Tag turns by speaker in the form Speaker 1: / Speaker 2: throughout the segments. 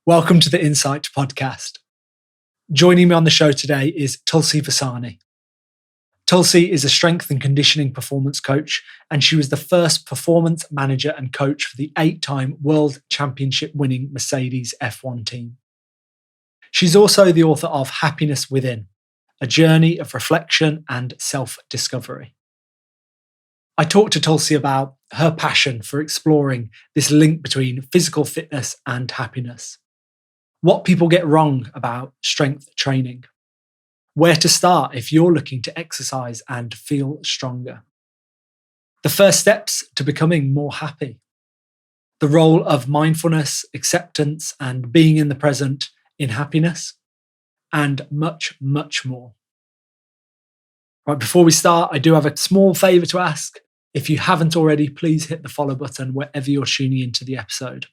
Speaker 1: Welcome to the Insight podcast. Joining me on the show today is Tulshi Varsani. Tulshi is a strength and conditioning performance coach, and she was the first performance manager and coach for the 8-time World Championship winning Mercedes F1 team. She's also the author of Happiness Within, a journey of reflection and self-discovery. I talked to Tulshi about her passion for exploring this link between physical fitness and happiness, what people get wrong about strength training, where to start if you're looking to exercise and feel stronger, the first steps to becoming more happy, the role of mindfulness, acceptance, and being in the present in happiness, and much, much more. Right, before we start, I do have a small favour to ask. If you haven't already, please hit the follow button wherever you're tuning into the episode.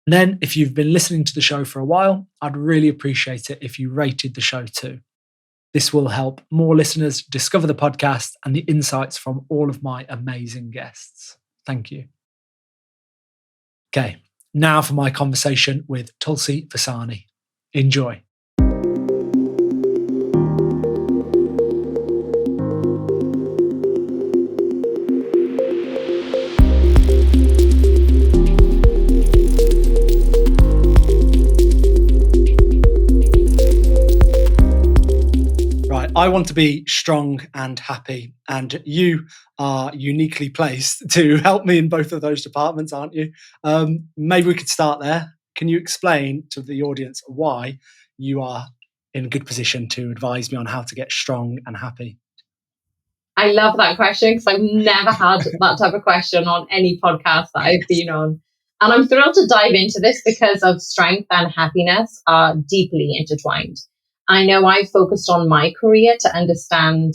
Speaker 1: And then, if you've been listening to the show for a while, I'd really appreciate it if you rated the show too. This will help more listeners discover the podcast and the insights from all of my amazing guests. Thank you. Okay, now for my conversation with Tulshi Varsani. Enjoy. I want to be strong and happy, and you are uniquely placed to help me in both of those departments, aren't you? Maybe we could start there. Can you explain to the audience why you are in a good position to advise me on how to get strong and happy?
Speaker 2: I love that question because I've never had that type of question on any podcast that I've been on. And I'm thrilled to dive into this because of strength and happiness are deeply intertwined. I know I focused on my career to understand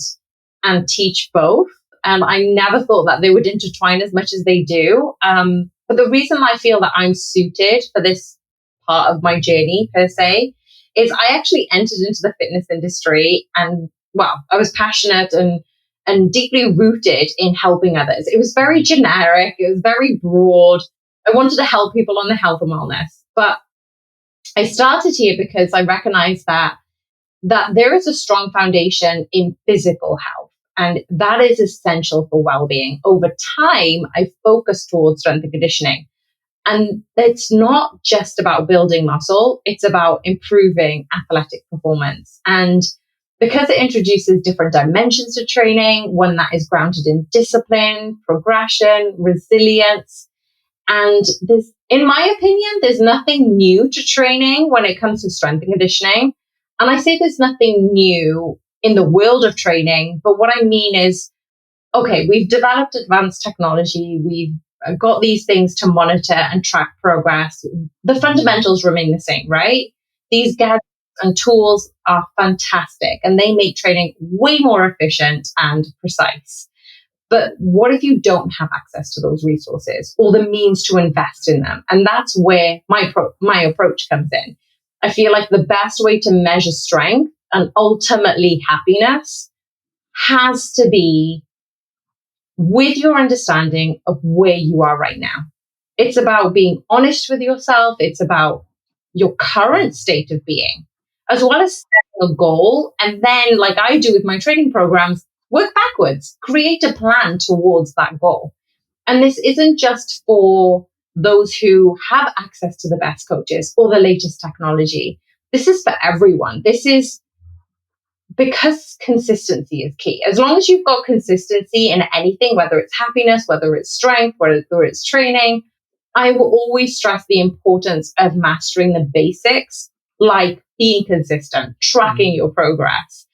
Speaker 2: and teach both. I never thought that they would intertwine as much as they do. But the reason I feel that I'm suited for this part of my journey per se is I actually entered into the fitness industry and, I was passionate and deeply rooted in helping others. It was very generic. It was very broad. I wanted to help people on the health and wellness. But I started here because I recognized that there is a strong foundation in physical health, and that is essential for well-being. Over time, I focused towards strength and conditioning. And it's not just about building muscle, it's about improving athletic performance. And because it introduces different dimensions to training, one that is grounded in discipline, progression, resilience, and in my opinion, there's nothing new to training when it comes to strength and conditioning. And I say there's nothing new in the world of training, but what I mean is, okay, we've developed advanced technology. We've got these things to monitor and track progress. The fundamentals remain the same, right? These gadgets and tools are fantastic and they make training way more efficient and precise. But what if you don't have access to those resources or the means to invest in them? And that's where my approach comes in. I feel like the best way to measure strength and ultimately happiness has to be with your understanding of where you are right now. It's about being honest with yourself. It's about your current state of being, as well as setting a goal. And then, like I do with my training programs, work backwards, create a plan towards that goal. And this isn't just for those who have access to the best coaches or the latest technology. This is for everyone. This is because consistency is key. As long as you've got consistency in anything, whether it's happiness, whether it's strength, whether it's training, I will always stress the importance of mastering the basics, like being consistent, tracking your progress.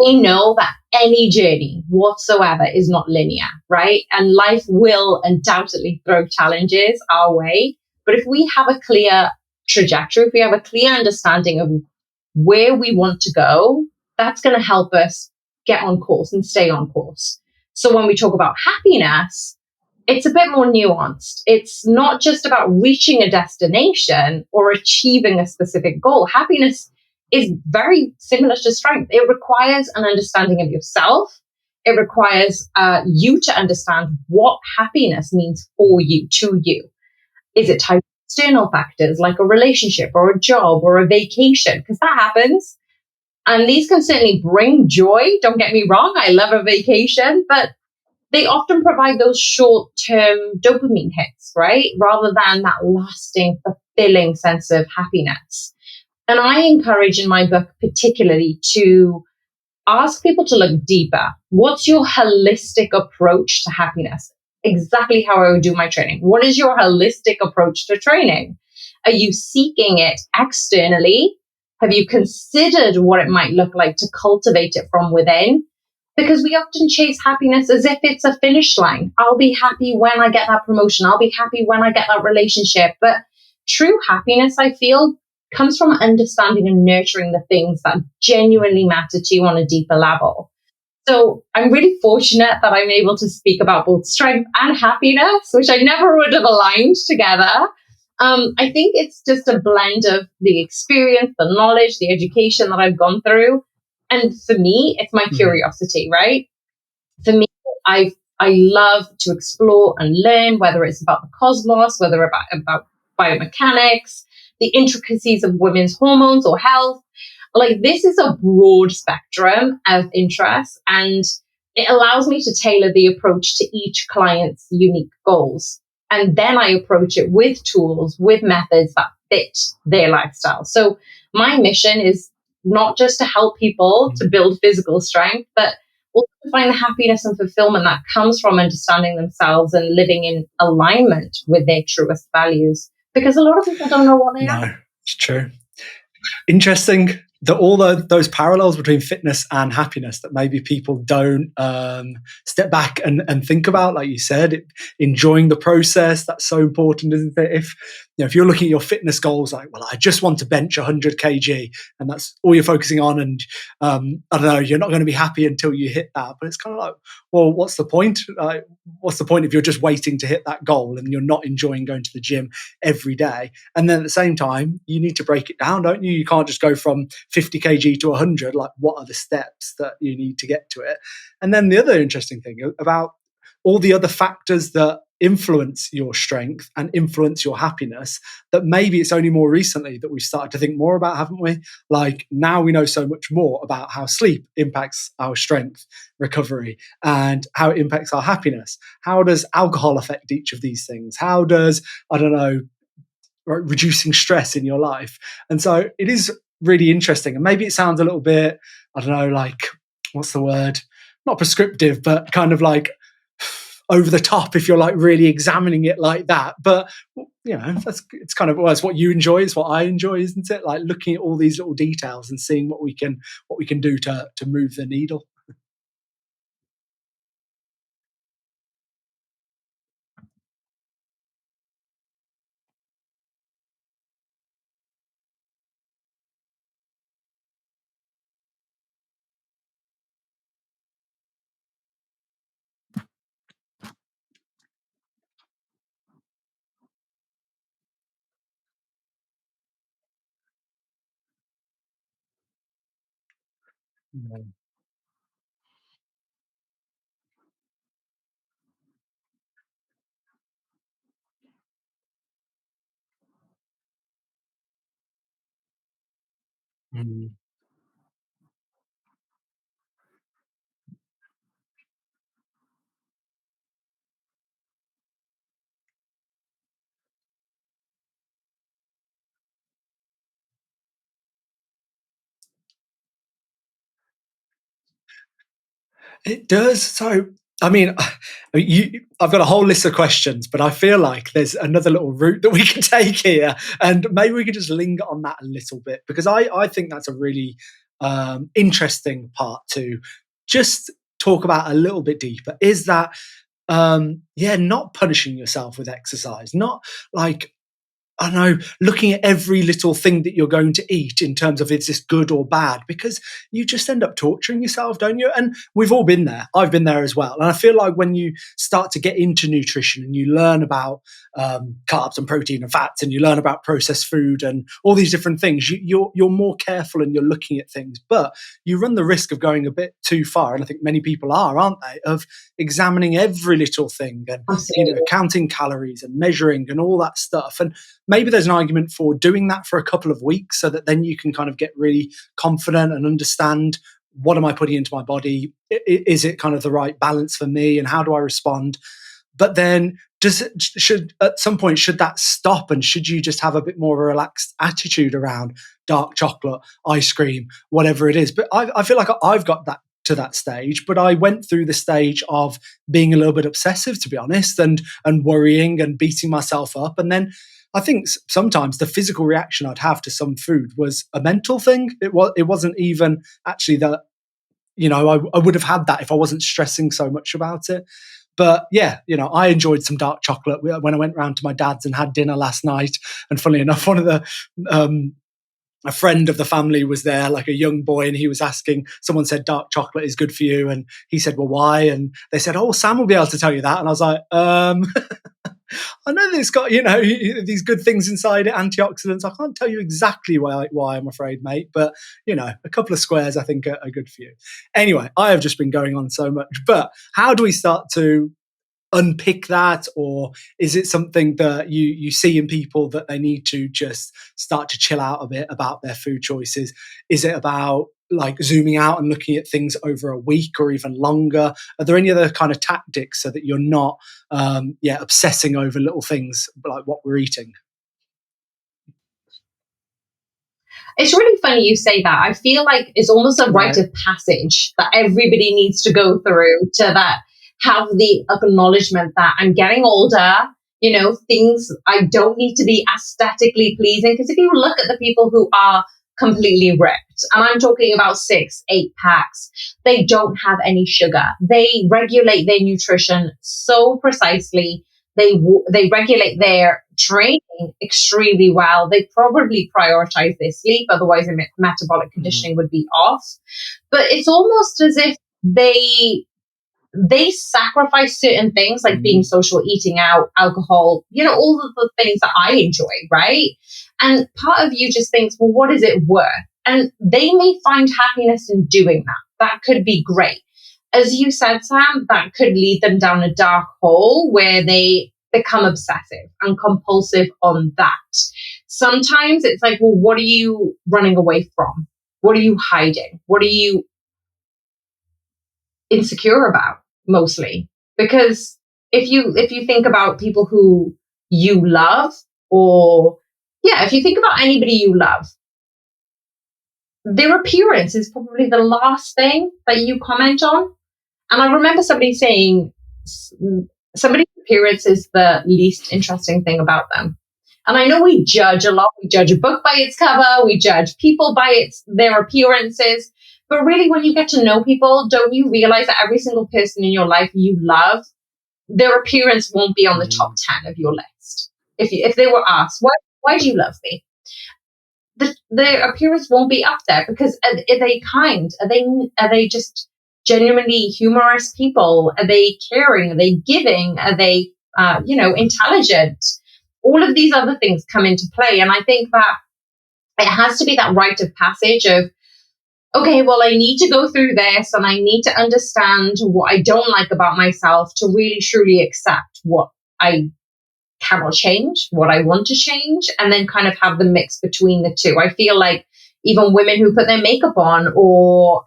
Speaker 2: We know that any journey whatsoever is not linear, right? And life will undoubtedly throw challenges our way. But if we have a clear trajectory, if we have a clear understanding of where we want to go, that's going to help us get on course and stay on course. So when we talk about happiness, it's a bit more nuanced. It's not just about reaching a destination or achieving a specific goal. Happiness is very similar to strength. It requires an understanding of yourself. It requires you to understand what happiness means for you, to you. Is it tied to external factors like a relationship or a job or a vacation, because that happens. And these can certainly bring joy. Don't get me wrong. I love a vacation, but they often provide those short term dopamine hits, right? Rather than that lasting, fulfilling sense of happiness. And I encourage in my book, particularly, to ask people to look deeper. What's your holistic approach to happiness? Exactly how I would do my training. What is your holistic approach to training? Are you seeking it externally? Have you considered what it might look like to cultivate it from within? Because we often chase happiness as if it's a finish line. I'll be happy when I get that promotion. I'll be happy when I get that relationship. But true happiness, I feel, comes from understanding and nurturing the things that genuinely matter to you on a deeper level. So I'm really fortunate that I'm able to speak about both strength and happiness, which I never would have aligned together. I think it's just a blend of the experience, the knowledge, the education that I've gone through. And for me, it's my curiosity, right? For me, I love to explore and learn, whether it's about the cosmos, whether about biomechanics, the intricacies of women's hormones or health. Like, this is a broad spectrum of interest, and it allows me to tailor the approach to each client's unique goals. And then I approach it with tools, with methods that fit their lifestyle. So my mission is not just to help people to build physical strength, but also to find the happiness and fulfillment that comes from understanding themselves and living in alignment with their truest values. Because a lot of people don't know what they are.
Speaker 1: No, it's true. Interesting that all those parallels between fitness and happiness that maybe people don't step back and think about, like you said, enjoying the process. That's so important, isn't it? If you're looking at your fitness goals, like, well, I just want to bench 100 kg, and that's all you're focusing on, and I don't know, you're not going to be happy until you hit that. But it's kind of like, well, what's the point? What's the point if you're just waiting to hit that goal and you're not enjoying going to the gym every day? And then at the same time, you need to break it down, don't you? You can't just go from 50 kg to 100. Like, what are the steps that you need to get to it? And then the other interesting thing about all the other factors that influence your strength and influence your happiness, that maybe it's only more recently that we've started to think more about, haven't we? Like, now we know so much more about how sleep impacts our strength recovery and how it impacts our happiness. How does alcohol affect each of these things? How does, I don't know, reducing stress in your life? And so it is really interesting. And maybe it sounds a little bit, I don't know, like, what's the word? Not prescriptive, but kind of like over the top if you're like really examining it like that. But it's kind of, well, it's what you enjoy, it's what I enjoy, isn't it? Like, looking at all these little details and seeing what we can do to move the needle. Mm. It does. So, I mean, I've got a whole list of questions, but I feel like there's another little route that we can take here, and maybe we could just linger on that a little bit, because I think that's a really interesting part to just talk about a little bit deeper. Is that not punishing yourself with exercise, not like, I know, looking at every little thing that you're going to eat in terms of, is this good or bad? Because you just end up torturing yourself, don't you? And we've all been there. I've been there as well. And I feel like when you start to get into nutrition and you learn about carbs and protein and fats, and you learn about processed food and all these different things, you're more careful and you're looking at things. But you run the risk of going a bit too far. And I think many people are, aren't they? Of examining every little thing and
Speaker 2: Absolutely.
Speaker 1: counting calories and measuring and all that stuff. And maybe there's an argument for doing that for a couple of weeks so that then you can kind of get really confident and understand, what am I putting into my body? Is it kind of the right balance for me? And how do I respond? But then should at some point, should that stop, and should you just have a bit more of a relaxed attitude around dark chocolate, ice cream, whatever it is? But I feel like I've got that to that stage, but I went through the stage of being a little bit obsessive, to be honest, and worrying and beating myself up. And then I think sometimes the physical reaction I'd have to some food was a mental thing. It wasn't even actually that, I would have had that if I wasn't stressing so much about it. But yeah, I enjoyed some dark chocolate when I went round to my dad's and had dinner last night. And funnily enough, one of the a friend of the family was there, like a young boy, and he was asking, someone said dark chocolate is good for you. And he said, well, why? And they said, oh, Sam will be able to tell you that. And I was like, I know that it's got, these good things inside it, antioxidants. I can't tell you exactly why, I'm afraid, mate. But, a couple of squares I think are good for you. Anyway, I have just been going on so much. But how do we start to unpick that? Or is it something that you see in people that they need to just start to chill out a bit about their food choices? Is it about like zooming out and looking at things over a week or even longer? Are there any other kind of tactics so that you're not obsessing over little things like what we're eating?
Speaker 2: It's really funny you say that. I feel like it's almost a rite of passage that everybody needs to go through to have the acknowledgement that I'm getting older, things I don't need to be aesthetically pleasing. Because if you look at the people who are completely ripped, and I'm talking about 6-8 packs, they don't have any sugar. They regulate their nutrition so precisely. They regulate their training extremely well. They probably prioritize their sleep, otherwise their metabolic conditioning would be off. But it's almost as if they sacrifice certain things like being social, eating out, alcohol, all of the things that I enjoy, right? And part of you just thinks, well, what is it worth? And they may find happiness in doing that. That could be great. As you said, Sam, that could lead them down a dark hole where they become obsessive and compulsive on that. Sometimes it's like, well, what are you running away from? What are you hiding? What are you insecure about, mostly? Because if you think about people who you love, or if you think about anybody you love, their appearance is probably the last thing that you comment on. And I remember somebody saying somebody's appearance is the least interesting thing about them. And I know we judge a lot. We judge a book by its cover. We judge people by their appearances. But really, when you get to know people, don't you realize that every single person in your life you love, their appearance won't be on the top 10 of your list. If they were asked, why do you love me? Their appearance won't be up there, because are they kind? Are they just genuinely humorous people? Are they caring? Are they giving? Are they intelligent? All of these other things come into play. And I think that it has to be that rite of passage of, okay, well, I need to go through this and I need to understand what I don't like about myself to really truly accept what I cannot change, what I want to change, and then kind of have the mix between the two. I feel like even women who put their makeup on, or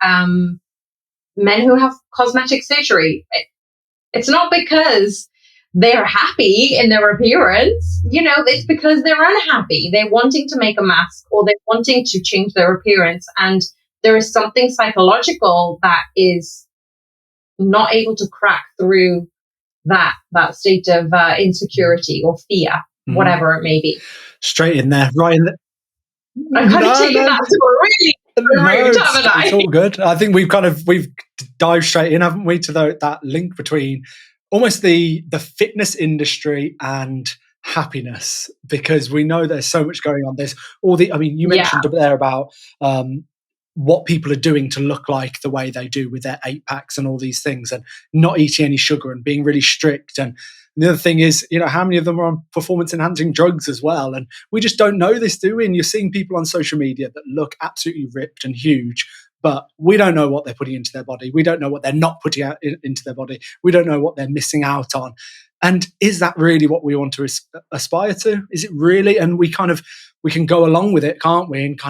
Speaker 2: men who have cosmetic surgery, it's not because they're happy in their appearance, it's because they're unhappy. They're wanting to make a mask, or they're wanting to change their appearance. And there is something psychological that is not able to crack through that state of insecurity or fear, whatever it may be.
Speaker 1: Straight in there, right in there.
Speaker 2: I've kind of taken that to a really route, haven't I?
Speaker 1: It's all good. I think we've dived straight in, haven't we, to that link between almost the fitness industry and happiness, because we know there's so much going on. There's you mentioned there about what people are doing to look like the way they do with their 8 packs and all these things, and not eating any sugar and being really strict. And the other thing is, how many of them are on performance enhancing drugs as well? And we just don't know this, do we? And you're seeing people on social media that look absolutely ripped and huge, but we don't know what they're putting into their body. We don't know what they're not putting out into their body. We don't know what they're missing out on. And is that really what we want to aspire to? Is it really? And we can go along with it, can't we? And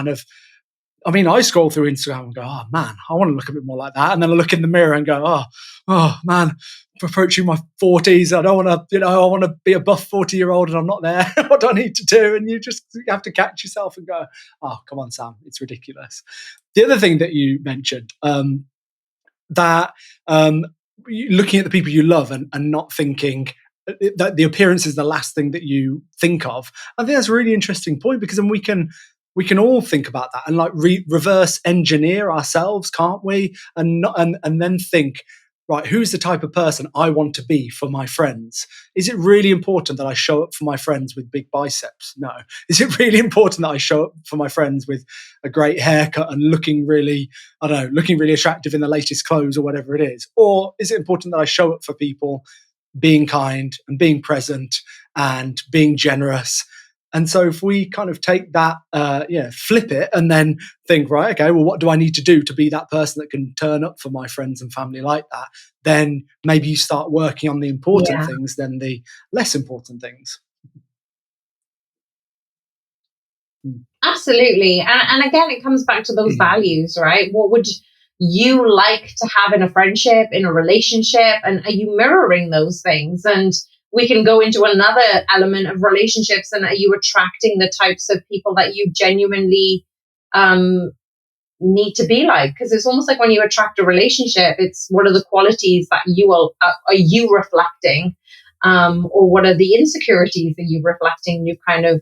Speaker 1: I scroll through Instagram and go, oh man, I want to look a bit more like that. And then I look in the mirror and go, oh man, approaching my 40s. I don't want to, I want to be a buff 40-year-old and I'm not there. What do I need to do? And you have to catch yourself and go, oh, come on, Sam, it's ridiculous. The other thing that you mentioned, that looking at the people you love and not thinking that the appearance is the last thing that you think of. I think that's a really interesting point, because then we can all think about that and reverse engineer ourselves, can't we? And then think, right, who's the type of person I want to be for my friends? Is it really important that I show up for my friends with big biceps? No. Is it really important that I show up for my friends with a great haircut and looking really attractive in the latest clothes or whatever it is? Or is it important that I show up for people being kind and being present and being generous? And so if we kind of take that, flip it and then think, right, okay, well, what do I need to do to be that person that can turn up for my friends and family like that? Then maybe you start working on the important things than the less important things.
Speaker 2: Absolutely. And again, it comes back to those values, right? What would you like to have in a friendship, in a relationship? And are you mirroring those things? And we can go into another element of relationships. And are you attracting the types of people that you genuinely need to be like? Because it's almost like when you attract a relationship, it's what are the qualities that are you reflecting? Or what are the insecurities that you're reflecting? You're kind of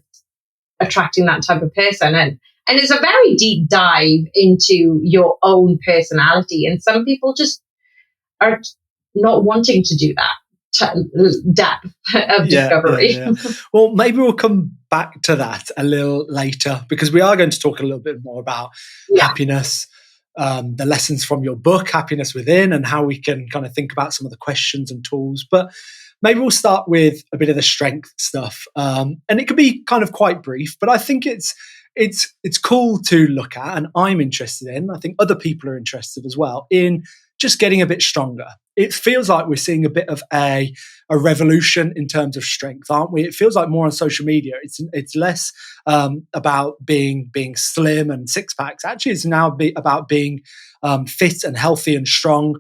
Speaker 2: attracting that type of person. And it's a very deep dive into your own personality. And some people just are not wanting to do that depth of discovery.
Speaker 1: Well, maybe we'll come back to that a little later, because we are going to talk a little bit more about happiness, the lessons from your book, Happiness Within, and how we can kind of think about some of the questions and tools. But maybe we'll start with a bit of the strength stuff. And it could be kind of quite brief, but I think it's cool to look at, and I'm interested in, I think other people are interested as well, in just getting a bit stronger. It feels like we're seeing a bit of a revolution in terms of strength, aren't we? It feels like more on social media. It's less about being slim and six packs. Actually, it's now about being fit and healthy and strong.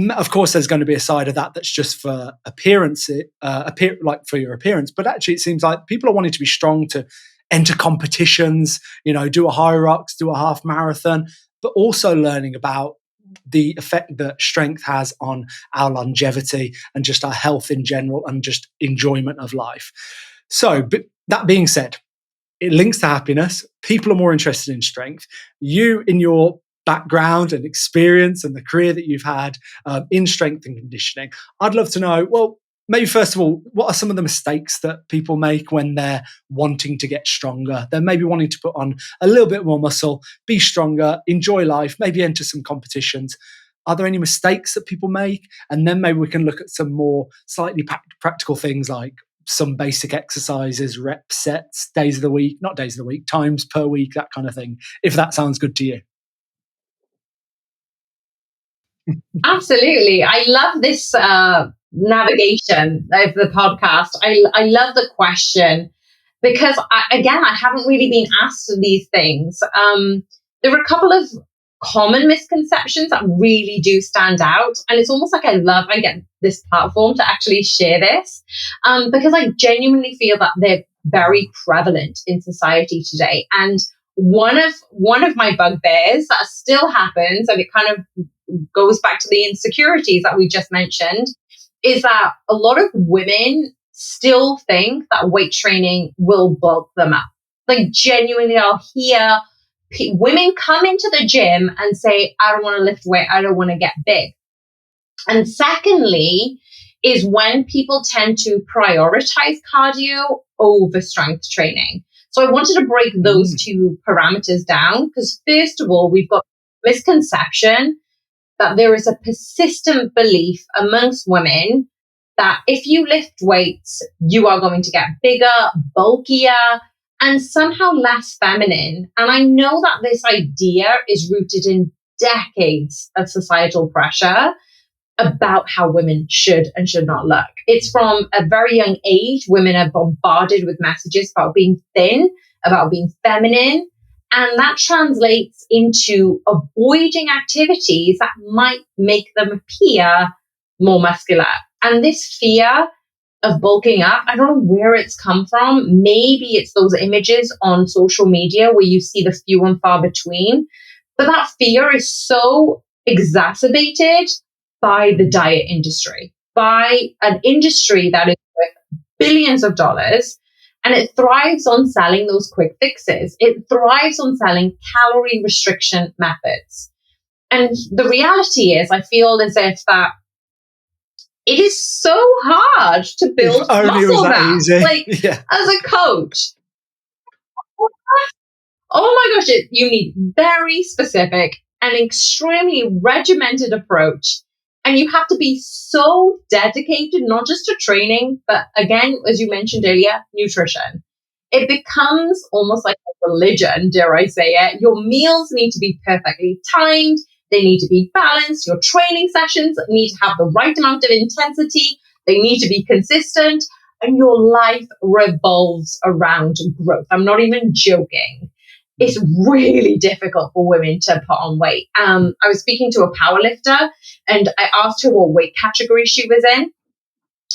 Speaker 1: Of course, there's going to be a side of that that's just for appearance, like for your appearance. But actually, it seems like people are wanting to be strong to enter competitions, do a high rocks, do a half marathon, but also learning about the effect that strength has on our longevity and just our health in general and just enjoyment of life. So, but that being said, it links to happiness. People are more interested in strength. You, in your background and experience and the career that you've had in strength and conditioning, I'd love to know, well, maybe first of all, what are some of the mistakes that people make when they're wanting to get stronger? They're maybe wanting to put on a little bit more muscle, be stronger, enjoy life, maybe enter some competitions. Are there any mistakes that people make? And then maybe we can look at some more slightly practical things like some basic exercises, rep sets, times per week, that kind of thing, if that sounds good to you.
Speaker 2: Absolutely. I love this navigation of the podcast. I love the question because, I haven't really been asked these things. There are a couple of common misconceptions that really do stand out. And it's almost like I get this platform to actually share this because I genuinely feel that they're very prevalent in society today. And one of my bugbears that still happens, and it kind of goes back to the insecurities that we just mentioned, is that a lot of women still think that weight training will bulk them up. Like genuinely, I'll hear women come into the gym and say, I don't want to lift weight, I don't want to get big. And secondly, is when people tend to prioritize cardio over strength training. So I wanted to break those two parameters down because first of all, we've got misconception that there is a persistent belief amongst women that if you lift weights, you are going to get bigger, bulkier, and somehow less feminine. And I know that this idea is rooted in decades of societal pressure about how women should and should not look. It's from a very young age, women are bombarded with messages about being thin, about being feminine, and that translates into avoiding activities that might make them appear more muscular. And this fear of bulking up, I don't know where it's come from. Maybe it's those images on social media where you see the few and far between. But that fear is so exacerbated by the diet industry, by an industry that is worth billions of dollars, and it thrives on selling those quick fixes. It thrives on selling calorie restriction methods. And the reality is, I feel as if that it is so hard to build muscle mass. Like, yeah. As a coach, oh my gosh, you need very specific and extremely regimented approach. And you have to be so dedicated, not just to training, but again, as you mentioned earlier, nutrition. It becomes almost like a religion, dare I say it. Your meals need to be perfectly timed. They need to be balanced. Your training sessions need to have the right amount of intensity. They need to be consistent. And your life revolves around growth. I'm not even joking. It's really difficult for women to put on weight. I was speaking to a powerlifter and I asked her what weight category she was in.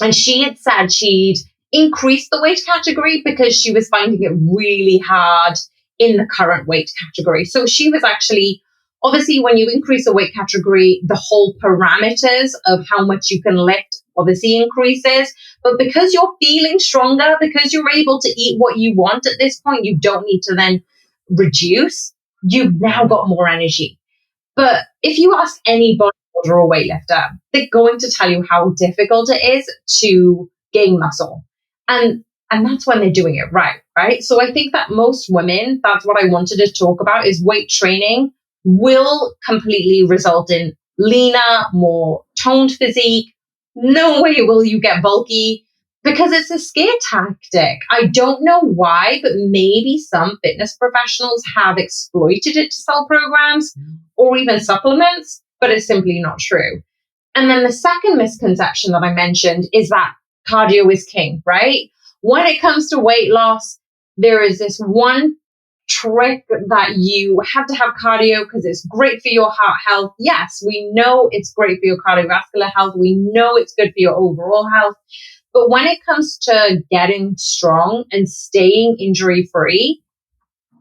Speaker 2: And she had said she'd increased the weight category because she was finding it really hard in the current weight category. So she was actually, obviously, when you increase the weight category, the whole parameters of how much you can lift obviously increases. But because you're feeling stronger, because you're able to eat what you want at this point, you don't need to then reduce. You've now got more energy. But if you ask any bodybuilder or weightlifter, they're going to tell you how difficult it is to gain muscle. And that's when they're doing it right? So I think that most women, that's what I wanted to talk about, is weight training will completely result in leaner, more toned physique. No way will you get bulky because it's a scare tactic. I don't know why, but maybe some fitness professionals have exploited it to sell programs or even supplements, but it's simply not true. And then the second misconception that I mentioned is that cardio is king, right? When it comes to weight loss, there is this one trick that you have to have cardio because it's great for your heart health. Yes, we know it's great for your cardiovascular health. We know it's good for your overall health. But when it comes to getting strong and staying injury-free,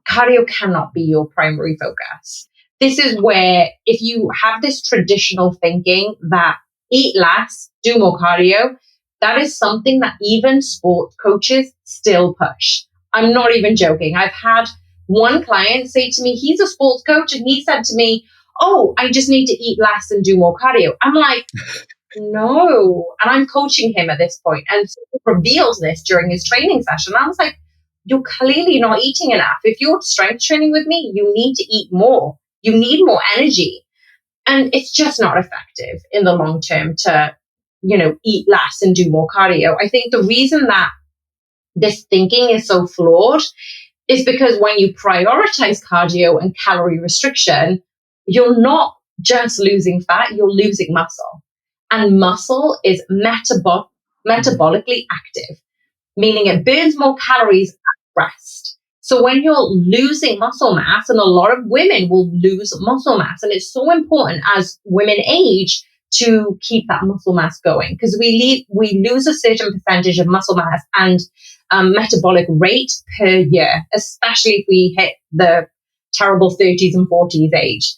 Speaker 2: cardio cannot be your primary focus. This is where if you have this traditional thinking that eat less, do more cardio, that is something that even sport coaches still push. I'm not even joking. I've had one client say to me, he's a sports coach, and he said to me, oh, I just need to eat less and do more cardio. I'm like, no. And I'm coaching him at this point. And so he reveals this during his training session. I was like, you're clearly not eating enough. If you're strength training with me, you need to eat more. You need more energy. And it's just not effective in the long term to, eat less and do more cardio. I think the reason that this thinking is so flawed is because when you prioritize cardio and calorie restriction, you're not just losing fat, you're losing muscle. And muscle is metabolically active, meaning it burns more calories at rest. So when you're losing muscle mass, and a lot of women will lose muscle mass, and it's so important as women age to keep that muscle mass going, because we lose a certain percentage of muscle mass and metabolic rate per year, especially if we hit the terrible 30s and 40s age.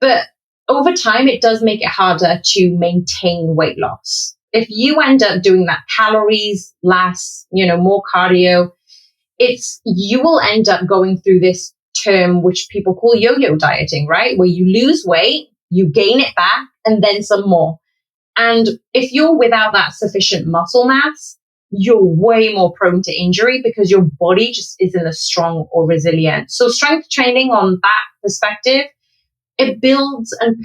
Speaker 2: But over time, it does make it harder to maintain weight loss. If you end up doing that calories less, more cardio, you will end up going through this term, which people call yo-yo dieting, right? Where you lose weight, you gain it back, and then some more. And if you're without that sufficient muscle mass, you're way more prone to injury because your body just isn't as strong or resilient. So strength training on that perspective, it builds and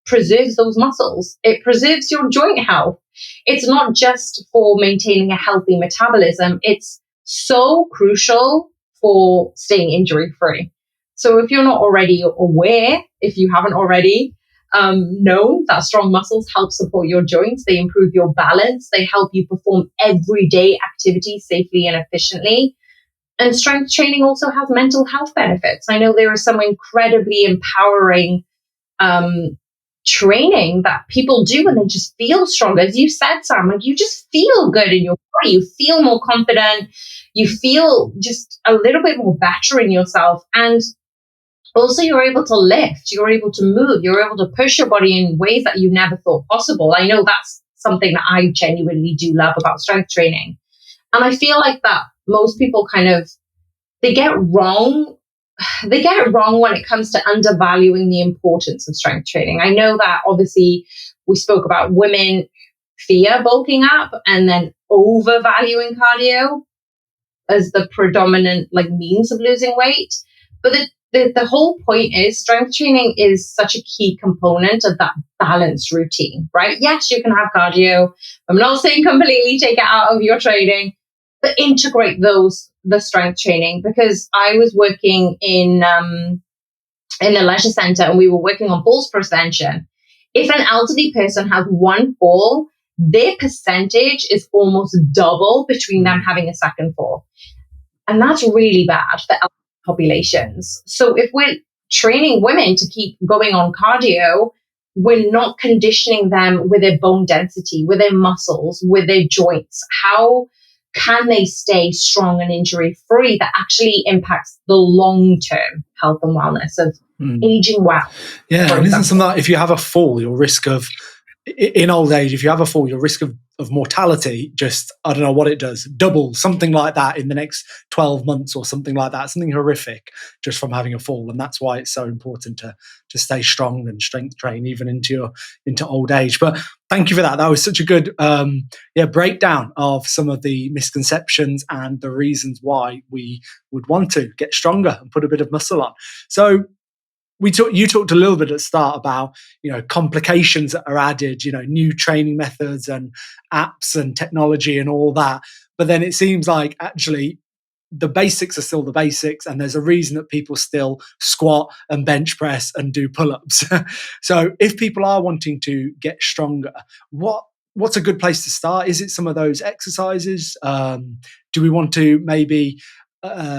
Speaker 2: preserves those muscles. It preserves your joint health. It's not just for maintaining a healthy metabolism. It's so crucial for staying injury free. So if you're not already aware, if you haven't already known that strong muscles help support your joints, they improve your balance, they help you perform everyday activities safely and efficiently. And strength training also has mental health benefits. I know there are some incredibly empowering training that people do and they just feel stronger. As you said, Sam, like you just feel good in your body. You feel more confident. You feel just a little bit more better in yourself. And also you're able to lift, you're able to move, you're able to push your body in ways that you never thought possible. I know that's something that I genuinely do love about strength training. And I feel like that most people they get it wrong when it comes to undervaluing the importance of strength training. I know that obviously we spoke about women fear bulking up and then overvaluing cardio as the predominant means of losing weight. But the whole point is strength training is such a key component of that balanced routine, right? Yes, you can have cardio. I'm not saying completely take it out of your training, but integrate the strength training, because I was working in a leisure center and we were working on falls prevention. If an elderly person has one fall, their percentage is almost double between them having a second fall. And that's really bad for elderly populations. So if we're training women to keep going on cardio, we're not conditioning them with their bone density, with their muscles, with their joints. How can they stay strong and injury free? That actually impacts the long-term health and wellness of aging well.
Speaker 1: Yeah, and isn't something that if you have a fall, your risk of, in old age, if you have a fall, your risk of mortality just, I don't know what it does, double, something like that in the next 12 months or something like that, something horrific just from having a fall. And that's why it's so important to stay strong and strength train even into old age. But thank you for that. That was such a good breakdown of some of the misconceptions and the reasons why we would want to get stronger and put a bit of muscle on. So you talked a little bit at the start about, complications that are added, new training methods and apps and technology and all that. But then it seems like actually the basics are still the basics, and there's a reason that people still squat and bench press and do pull-ups. So if people are wanting to get stronger, what's a good place to start? Is it some of those exercises? Do we want to maybe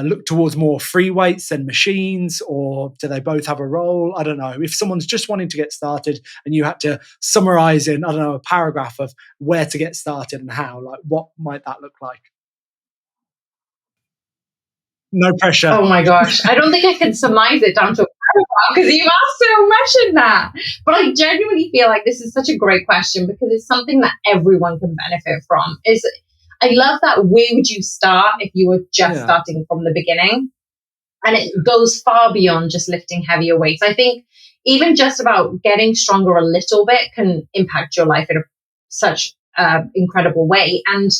Speaker 1: look towards more free weights than machines, or do they both have a role? I don't know. If someone's just wanting to get started and you had to summarize in, a paragraph of where to get started and how, what might that look like? No pressure.
Speaker 2: Oh my gosh. I don't think I can surmise it down to a paragraph because you've asked so much in that. But I genuinely feel like this is such a great question because it's something that everyone can benefit from. I love that. Where would you start if you were just starting from the beginning? And it goes far beyond just lifting heavier weights. I think even just about getting stronger a little bit can impact your life in such incredible way. And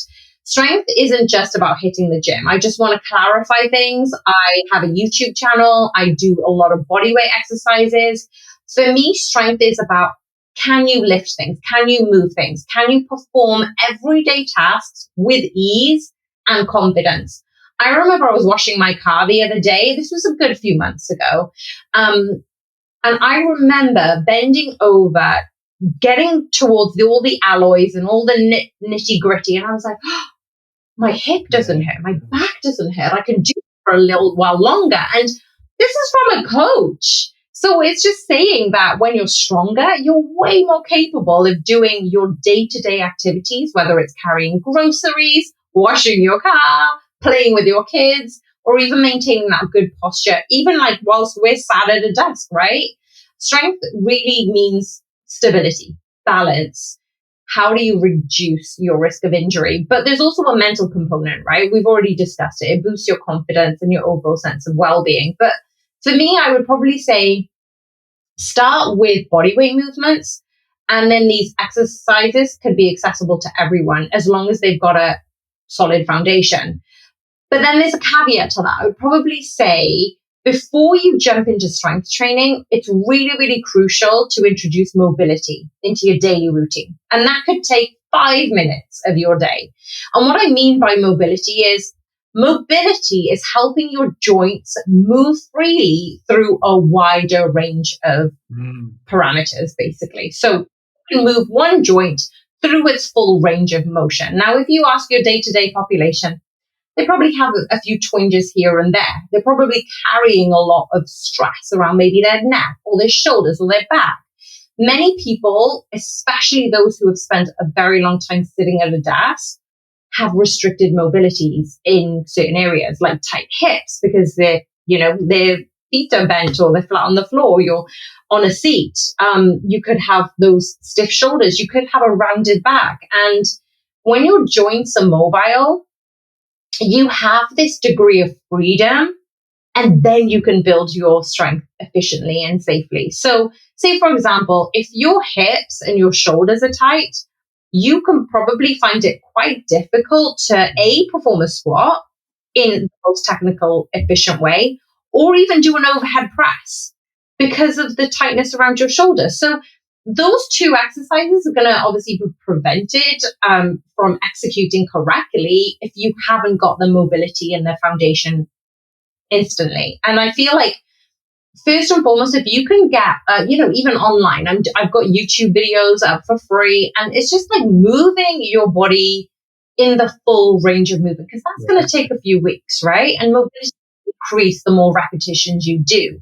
Speaker 2: strength isn't just about hitting the gym. I just want to clarify things. I have a YouTube channel. I do a lot of bodyweight exercises. For me, strength is about, can you lift things? Can you move things? Can you perform everyday tasks with ease and confidence? I remember I was washing my car the other day. This was a good few months ago. And I remember bending over, getting towards all the alloys and all the nitty gritty. And I was like, oh, my hip doesn't hurt. My back doesn't hurt. I can do it for a little while longer. And this is from a coach. So it's just saying that when you're stronger, you're way more capable of doing your day-to-day activities, whether it's carrying groceries, washing your car, playing with your kids, or even maintaining that good posture, even whilst we're sat at a desk, right? Strength really means stability, balance. How do you reduce your risk of injury? But there's also a mental component, right? We've already discussed it. It boosts your confidence and your overall sense of well-being. But for me, I would probably say start with bodyweight movements, and then these exercises could be accessible to everyone as long as they've got a solid foundation. But then there's a caveat to that. I would probably say before you jump into strength training, it's really, really crucial to introduce mobility into your daily routine. And that could take 5 minutes of your day. And what I mean by mobility is mobility is helping your joints move freely through a wider range of parameters, basically. So you can move one joint through its full range of motion. Now, if you ask your day-to-day population, they probably have a few twinges here and there. They're probably carrying a lot of stress around maybe their neck or their shoulders or their back. Many people, especially those who have spent a very long time sitting at a desk, have restricted mobilities in certain areas, like tight hips, because their feet are bent or they're flat on the floor. You're on a seat. You could have those stiff shoulders. You could have a rounded back. And when your joints are mobile, you have this degree of freedom, and then you can build your strength efficiently and safely. So, say, for example, if your hips and your shoulders are tight, you can probably find it quite difficult to perform a squat in the most technical, efficient way, or even do an overhead press because of the tightness around your shoulders. So those two exercises are going to obviously be prevented from executing correctly if you haven't got the mobility and the foundation instantly. And I feel like, first and foremost, if you can get, even online, I've got YouTube videos up for free, and it's just like moving your body in the full range of movement, because that's going to take a few weeks, right? And mobility increase the more repetitions you do.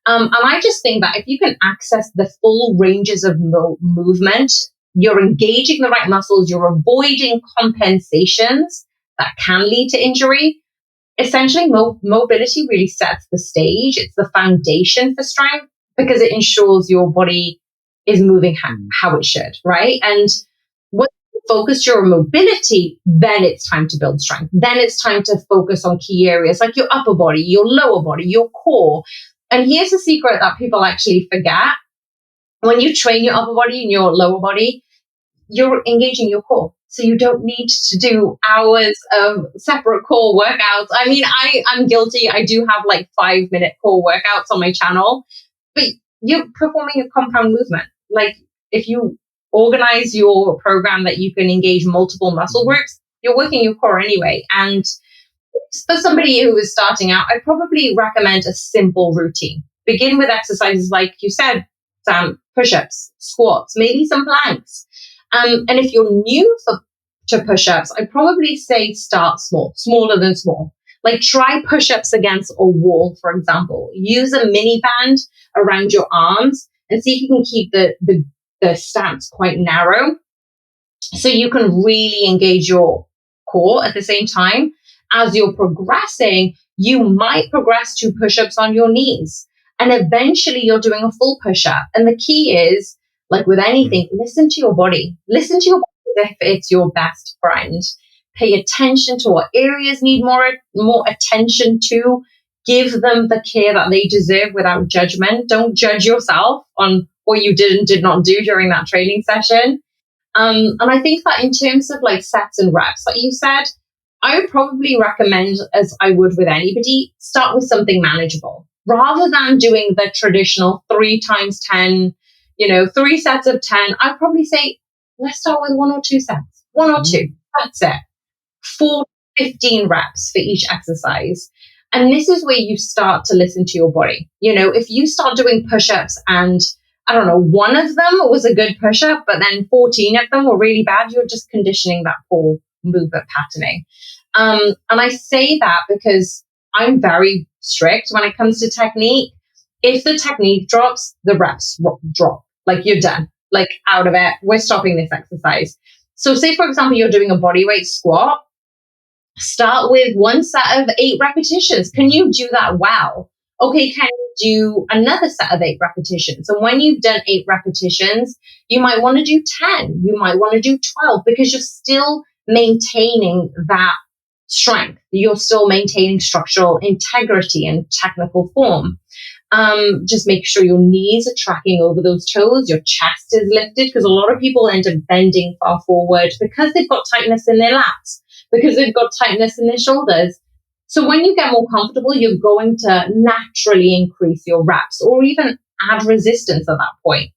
Speaker 2: And I just think that if you can access the full ranges of movement, you're engaging the right muscles, you're avoiding compensations that can lead to injury. Essentially, mobility really sets the stage. It's the foundation for strength because it ensures your body is moving how it should, right? And when you focus your mobility, then it's time to build strength. Then it's time to focus on key areas like your upper body, your lower body, your core. And here's the secret that people actually forget. When you train your upper body and your lower body, you're engaging your core. So you don't need to do hours of separate core workouts. I mean, I'm guilty. I do have like 5-minute core workouts on my channel, but you're performing a compound movement. Like if you organize your program that you can engage multiple muscle groups, you're working your core anyway. And for somebody who is starting out, I'd probably recommend a simple routine. Begin with exercises like you said, some push-ups, squats, maybe some planks. And if you're new to push-ups, I'd probably say start small, smaller than small. Like try push-ups against a wall, for example. Use a mini band around your arms and see if you can keep the stance quite narrow so you can really engage your core at the same time. As you're progressing, you might progress to push-ups on your knees. And eventually you're doing a full push-up. And the key is, like with anything, listen to your body. Listen to your body as if it's your best friend. Pay attention to what areas need more attention to. Give them the care that they deserve without judgment. Don't judge yourself on what you did and did not do during that training session. And I think that in terms of like sets and reps, like you said, I would probably recommend, as I would with anybody, start with something manageable. Rather than doing the traditional 3 times 10, 3 sets of 10, I'd probably say, let's start with 1 or 2 sets. 1 or 2, that's it. 4 to 15 reps for each exercise. And this is where you start to listen to your body. If you start doing push-ups and, I don't know, 1 of them was a good push-up, but then 14 of them were really bad, you're just conditioning that poor movement patterning. And I say that because I'm very strict when it comes to technique. If the technique drops, the reps drop. Like you're done, like out of it. We're stopping this exercise. So say, for example, you're doing a bodyweight squat. Start with 1 set of 8 repetitions. Can you do that well? Okay, can you do another set of 8 repetitions? And when you've done 8 repetitions, you might want to do 10. You might want to do 12 because you're still maintaining that strength. You're still maintaining structural integrity and technical form. Just make sure your knees are tracking over those toes, your chest is lifted, because a lot of people end up bending far forward because they've got tightness in their lats, because they've got tightness in their shoulders. So when you get more comfortable, you're going to naturally increase your reps or even add resistance at that point.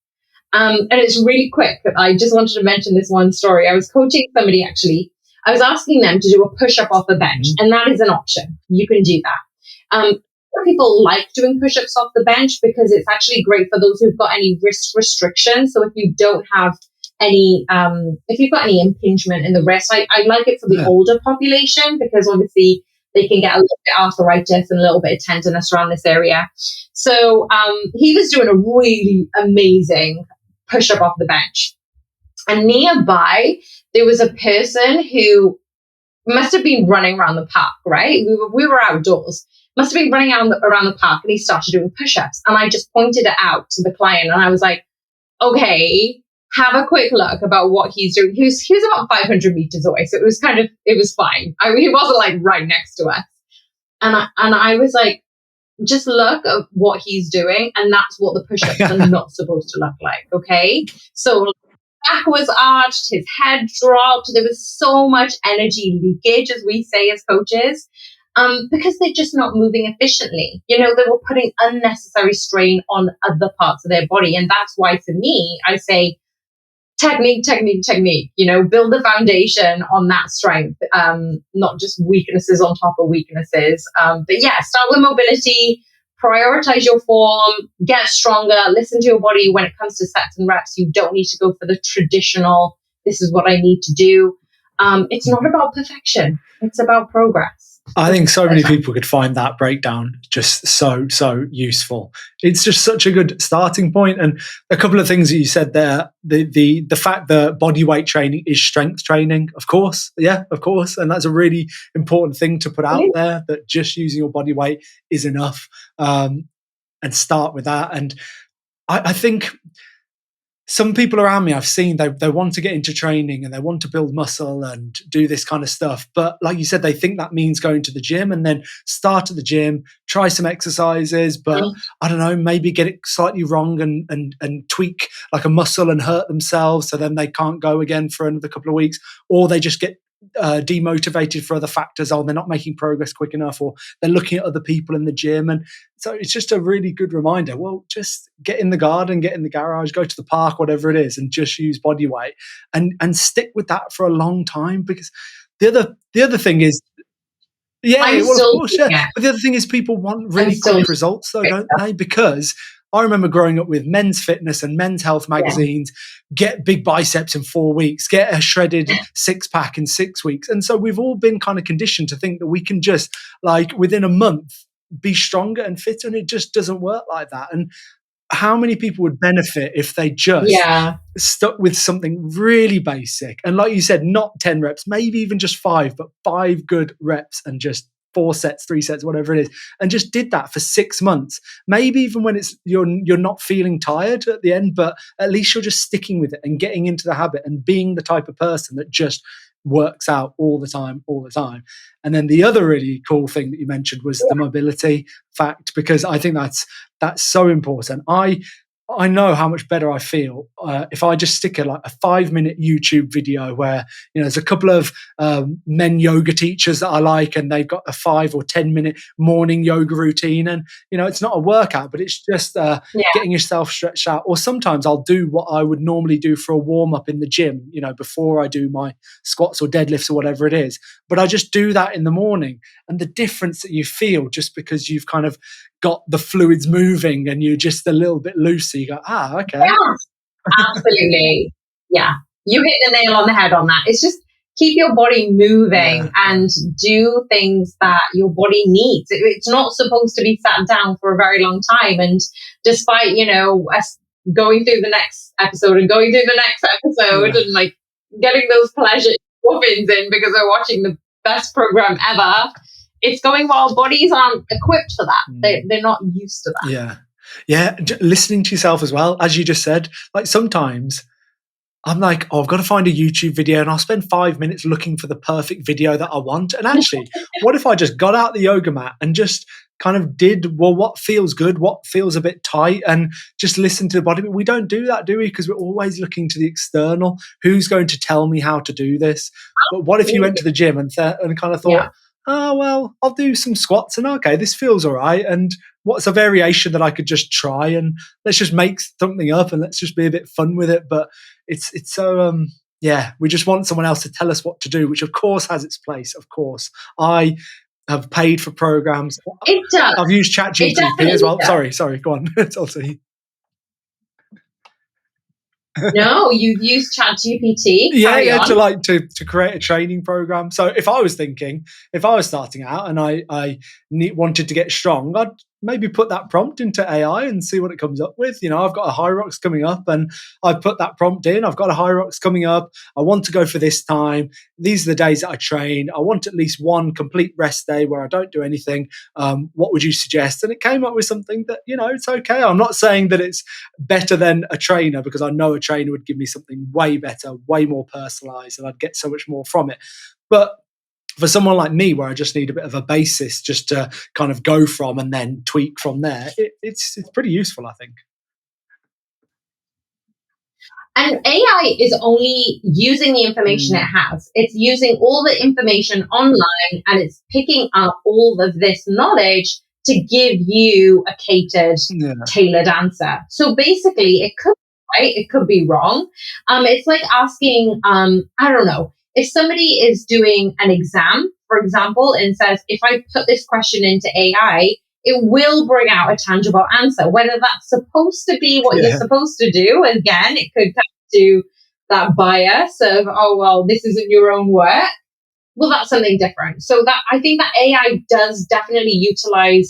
Speaker 2: And it's really quick. I just wanted to mention this one story. I was coaching somebody actually I was asking them to do a push-up off the bench, and that is an option. You can do that. People like doing push-ups off the bench because it's actually great for those who've got any wrist restrictions. So if you don't have any, if you've got any impingement in the wrist, I like it for the older population because obviously they can get a little bit arthritis and a little bit of tenderness around this area. So he was doing a really amazing push-up off the bench. And nearby, there was a person who must have been running around the park, right? We were outdoors. Must have been running around the park, and he started doing push-ups. And I just pointed it out to the client, and I was like, okay, have a quick look about what he's doing. He was about 500 meters away, so it was fine. He wasn't like right next to us. And I was like, just look at what he's doing, and that's what the push-ups are not supposed to look like, okay? So back was arched, his head dropped. There was so much energy leakage, as we say as coaches, because they're just not moving efficiently. They were putting unnecessary strain on other parts of their body. And that's why, for me, I say technique, build the foundation on that strength, not just weaknesses on top of weaknesses. But yeah, start with mobility, prioritize your form, get stronger, listen to your body. When it comes to sets and reps, you don't need to go for the traditional, this is what I need to do. It's not about perfection. It's about progress.
Speaker 1: I think so many people could find that breakdown just so useful. It's just such a good starting point. And a couple of things that you said there, the fact that body weight training is strength training, of course. Yeah, of course. And that's a really important thing to put out there, that just using your body weight is enough. And start with that. And I think some people around me I've seen, they want to get into training and they want to build muscle and do this kind of stuff. But like you said, they think that means going to the gym, and then start at the gym, try some exercises, but I don't know, maybe get it slightly wrong and tweak like a muscle and hurt themselves. So then they can't go again for another couple of weeks, or they just get demotivated for other factors. They're not making progress quick enough, or they're looking at other people in the gym. And so it's just a really good reminder. Well, just get in the garden, get in the garage, go to the park, whatever it is, and just use body weight and stick with that for a long time. Because the other thing is, of course, yeah. But the other thing is, people want really quick results, though, don't they? Because I remember growing up with Men's Fitness and Men's Health magazines, get big biceps in 4 weeks, get a shredded six-pack in 6 weeks. And so we've all been kind of conditioned to think that we can just, like, within a month, be stronger and fitter, and it just doesn't work like that. And how many people would benefit if they just stuck with something really basic? And like you said, not 10 reps, maybe even just 5, but 5 good reps, and just 4 sets, 3 sets, whatever it is, and just did that for 6 months. Maybe even when you're not feeling tired at the end, but at least you're just sticking with it and getting into the habit and being the type of person that just works out all the time. And then the other really cool thing that you mentioned was the mobility fact, because I think that's so important. I know how much better I feel if I just stick a 5-minute YouTube video where there's a couple of men yoga teachers that I like, and they've got a 5 or 10-minute morning yoga routine, and it's not a workout, but it's just getting yourself stretched out. Or sometimes I'll do what I would normally do for a warm up in the gym, before I do my squats or deadlifts or whatever it is. But I just do that in the morning, and the difference that you feel just because you've kind of got the fluids moving and you're just a little bit loose. So you go, okay.
Speaker 2: Yeah, absolutely. Yeah. You hit the nail on the head on that. It's just keep your body moving and do things that your body needs. It's not supposed to be sat down for a very long time. And despite, us going through the next episode and going through the next episode and like getting those pleasure muffins in because we're watching the best program ever, it's going while bodies aren't equipped for that. They're not used to that.
Speaker 1: Yeah. Listening to yourself as well, as you just said, like sometimes I'm like, I've got to find a YouTube video, and I'll spend 5 minutes looking for the perfect video that I want. And actually, what if I just got out the yoga mat and just kind of did, what feels good, what feels a bit tight, and just listen to the body. But we don't do that, do we? Because we're always looking to the external. Who's going to tell me how to do this? But what if you went to the gym and kind of thought, oh, well, I'll do some squats, and okay, this feels all right. And what's a variation that I could just try, and let's just make something up and let's just be a bit fun with it. But it's so Yeah, we just want someone else to tell us what to do, which of course has its place. Of course, I have paid for programs.
Speaker 2: It does.
Speaker 1: I've used
Speaker 2: It
Speaker 1: ChatGPT as
Speaker 2: definitely
Speaker 1: well.
Speaker 2: does.
Speaker 1: Sorry, go on. Tulsi.
Speaker 2: No, you've used ChatGPT. Carry
Speaker 1: Yeah,
Speaker 2: on.
Speaker 1: to create a training program. So if I was thinking, if I was starting out and I wanted to get strong, I'd maybe put that prompt into AI and see what it comes up with. I've got a high rocks coming up, and I've put that prompt in. I've got a high rocks coming up. I want to go for this time. These are the days that I train. I want at least one complete rest day where I don't do anything. What would you suggest? And it came up with something that, it's okay. I'm not saying that it's better than a trainer, because I know a trainer would give me something way better, way more personalized, and I'd get so much more from it. But for someone like me, where I just need a bit of a basis just to kind of go from and then tweak from there, it's pretty useful, I think.
Speaker 2: And AI is only using the information it has. It's using all the information online, and it's picking up all of this knowledge to give you a catered,
Speaker 1: Yeah.
Speaker 2: tailored answer. So basically, it could be right, it could be wrong. It's like asking, I don't know, if somebody is doing an exam, for example, and says, if I put this question into AI, it will bring out a tangible answer. Whether that's supposed to be what you're supposed to do, again, it could come to that bias of, oh, well, this isn't your own work. Well, that's something different. So that I think that AI does definitely utilize,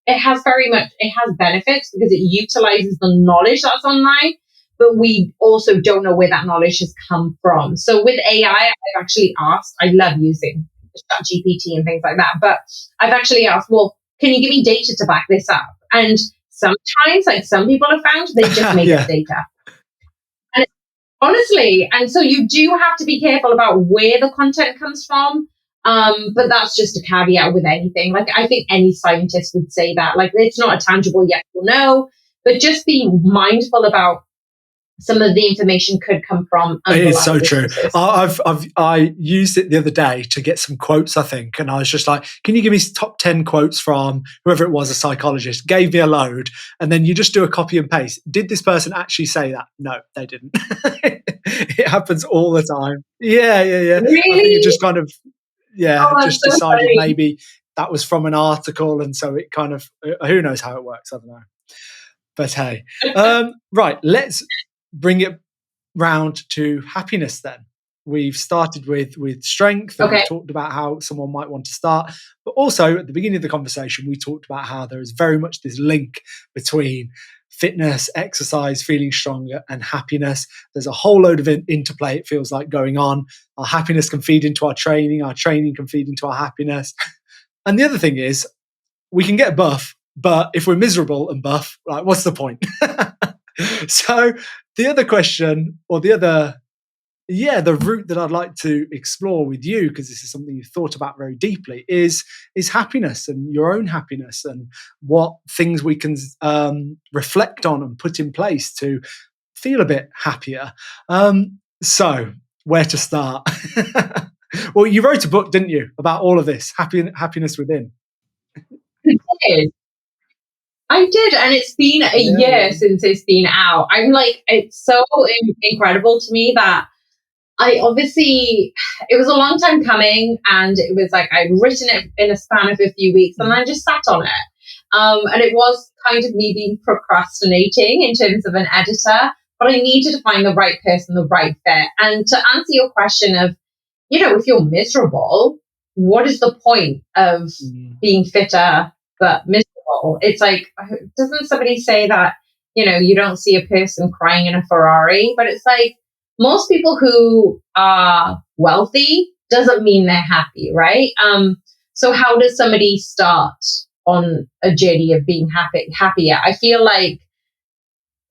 Speaker 2: it has benefits because it utilizes the knowledge that's online, but we also don't know where that knowledge has come from. So with AI, I've actually asked, I love using ChatGPT and things like that, but I've actually asked, well, can you give me data to back this up? And sometimes, like some people have found, they just make up data. And honestly, and so you do have to be careful about where the content comes from. But that's just a caveat with anything. Like, I think any scientist would say that. Like, it's not a tangible yes or no, but just be mindful about some of the information could come from.
Speaker 1: It is so true. I used it the other day to get some quotes, I think, and I was just like, "Can you give me top 10 quotes from whoever it was, a psychologist?" Gave me a load, and then you just do a copy and paste. Did this person actually say that? No, they didn't. It happens all the time. Yeah.
Speaker 2: Really?
Speaker 1: I think it just kind of just
Speaker 2: So
Speaker 1: decided
Speaker 2: funny.
Speaker 1: maybe that was from an article, and so it kind of who knows how it works. I don't know. But hey, right, let's bring it round to happiness then. We've started with strength, and we've talked about how someone might want to start. But also at the beginning of the conversation, we talked about how there is very much this link between fitness, exercise, feeling stronger, and happiness. There's a whole load of interplay, it feels like, going on. Our happiness can feed into our training can feed into our happiness. And the other thing is, we can get buff, but if we're miserable and buff, like, what's the point? So the other question, or the route that I'd like to explore with you, because this is something you've thought about very deeply, is happiness and your own happiness, and what things we can reflect on and put in place to feel a bit happier. So where to start? Well, you wrote a book, didn't you, about all of this, happiness within?
Speaker 2: I did, and it's been a year since it's been out. I'm like, it's so incredible to me that it was a long time coming, and it was like I'd written it in a span of a few weeks, and I just sat on it. And it was kind of me being procrastinating in terms of an editor, but I needed to find the right person, the right fit. And to answer your question of, if you're miserable, what is the point of being fitter but miserable? It's like, doesn't somebody say that, you don't see a person crying in a Ferrari? But it's like, most people who are wealthy doesn't mean they're happy, right? So how does somebody start on a journey of being happier? I feel like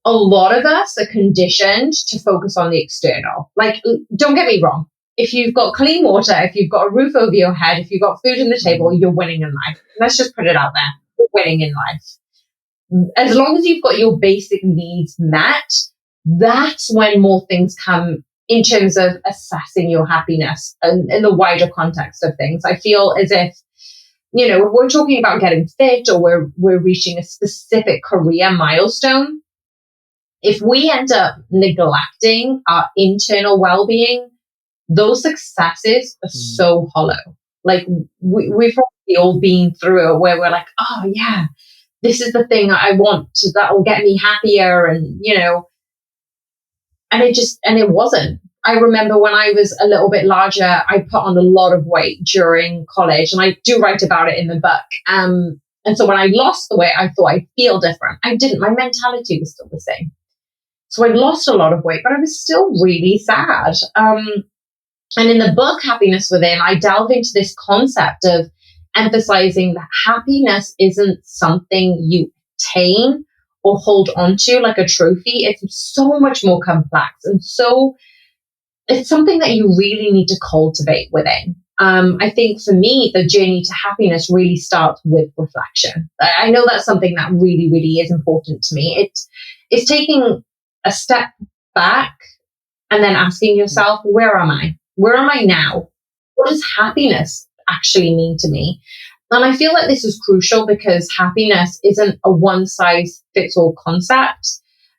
Speaker 2: a lot of us are conditioned to focus on the external. Like, don't get me wrong. If you've got clean water, if you've got a roof over your head, if you've got food on the table, you're winning in life. Let's just put it out there. You're winning in life. As long as you've got your basic needs met, that's when more things come in terms of assessing your happiness and in the wider context of things. I feel as if, we're talking about getting fit, or we're reaching a specific career milestone, If we end up neglecting our internal well-being, those successes are so hollow. Like we've probably all been through it where we're like, oh yeah, this is the thing I want that will get me happier. And, and it wasn't. I remember when I was a little bit larger, I put on a lot of weight during college, and I do write about it in the book. And so when I lost the weight, I thought I'd feel different. I didn't. My mentality was still the same. So I lost a lot of weight, but I was still really sad. And in the book, Happiness Within, I delve into this concept of emphasizing that happiness isn't something you attain or hold on to like a trophy. It's so much more complex. And so it's something that you really need to cultivate within. I think for me, the journey to happiness really starts with reflection. I know that's something that really, really is important to me. It's taking a step back and then asking yourself, where am I? Where am I now? What does happiness actually mean to me? And I feel like this is crucial because happiness isn't a one-size-fits-all concept.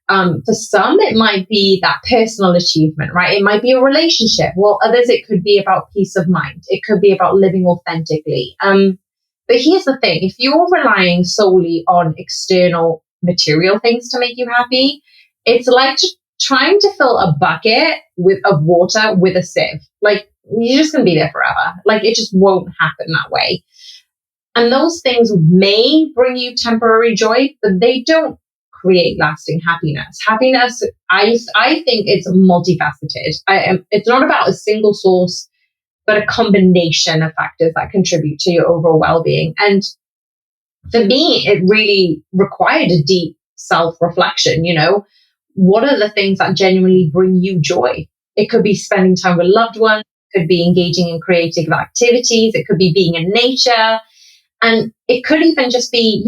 Speaker 2: For some, it might be that personal achievement, right? It might be a relationship. Well, others, it could be about peace of mind. It could be about living authentically. But here's the thing. If you're relying solely on external material things to make you happy, it's like trying to fill a bucket of water with a sieve. Like, you're just going to be there forever. Like, it just won't happen that way. And those things may bring you temporary joy, but they don't create lasting happiness. Happiness, I think it's multifaceted. It's not about a single source, but a combination of factors that contribute to your overall well-being. And for me, it really required a deep self-reflection. What are the things that genuinely bring you joy? It could be spending time with loved ones, it could be engaging in creative activities, it could be being in nature, and it could even just be,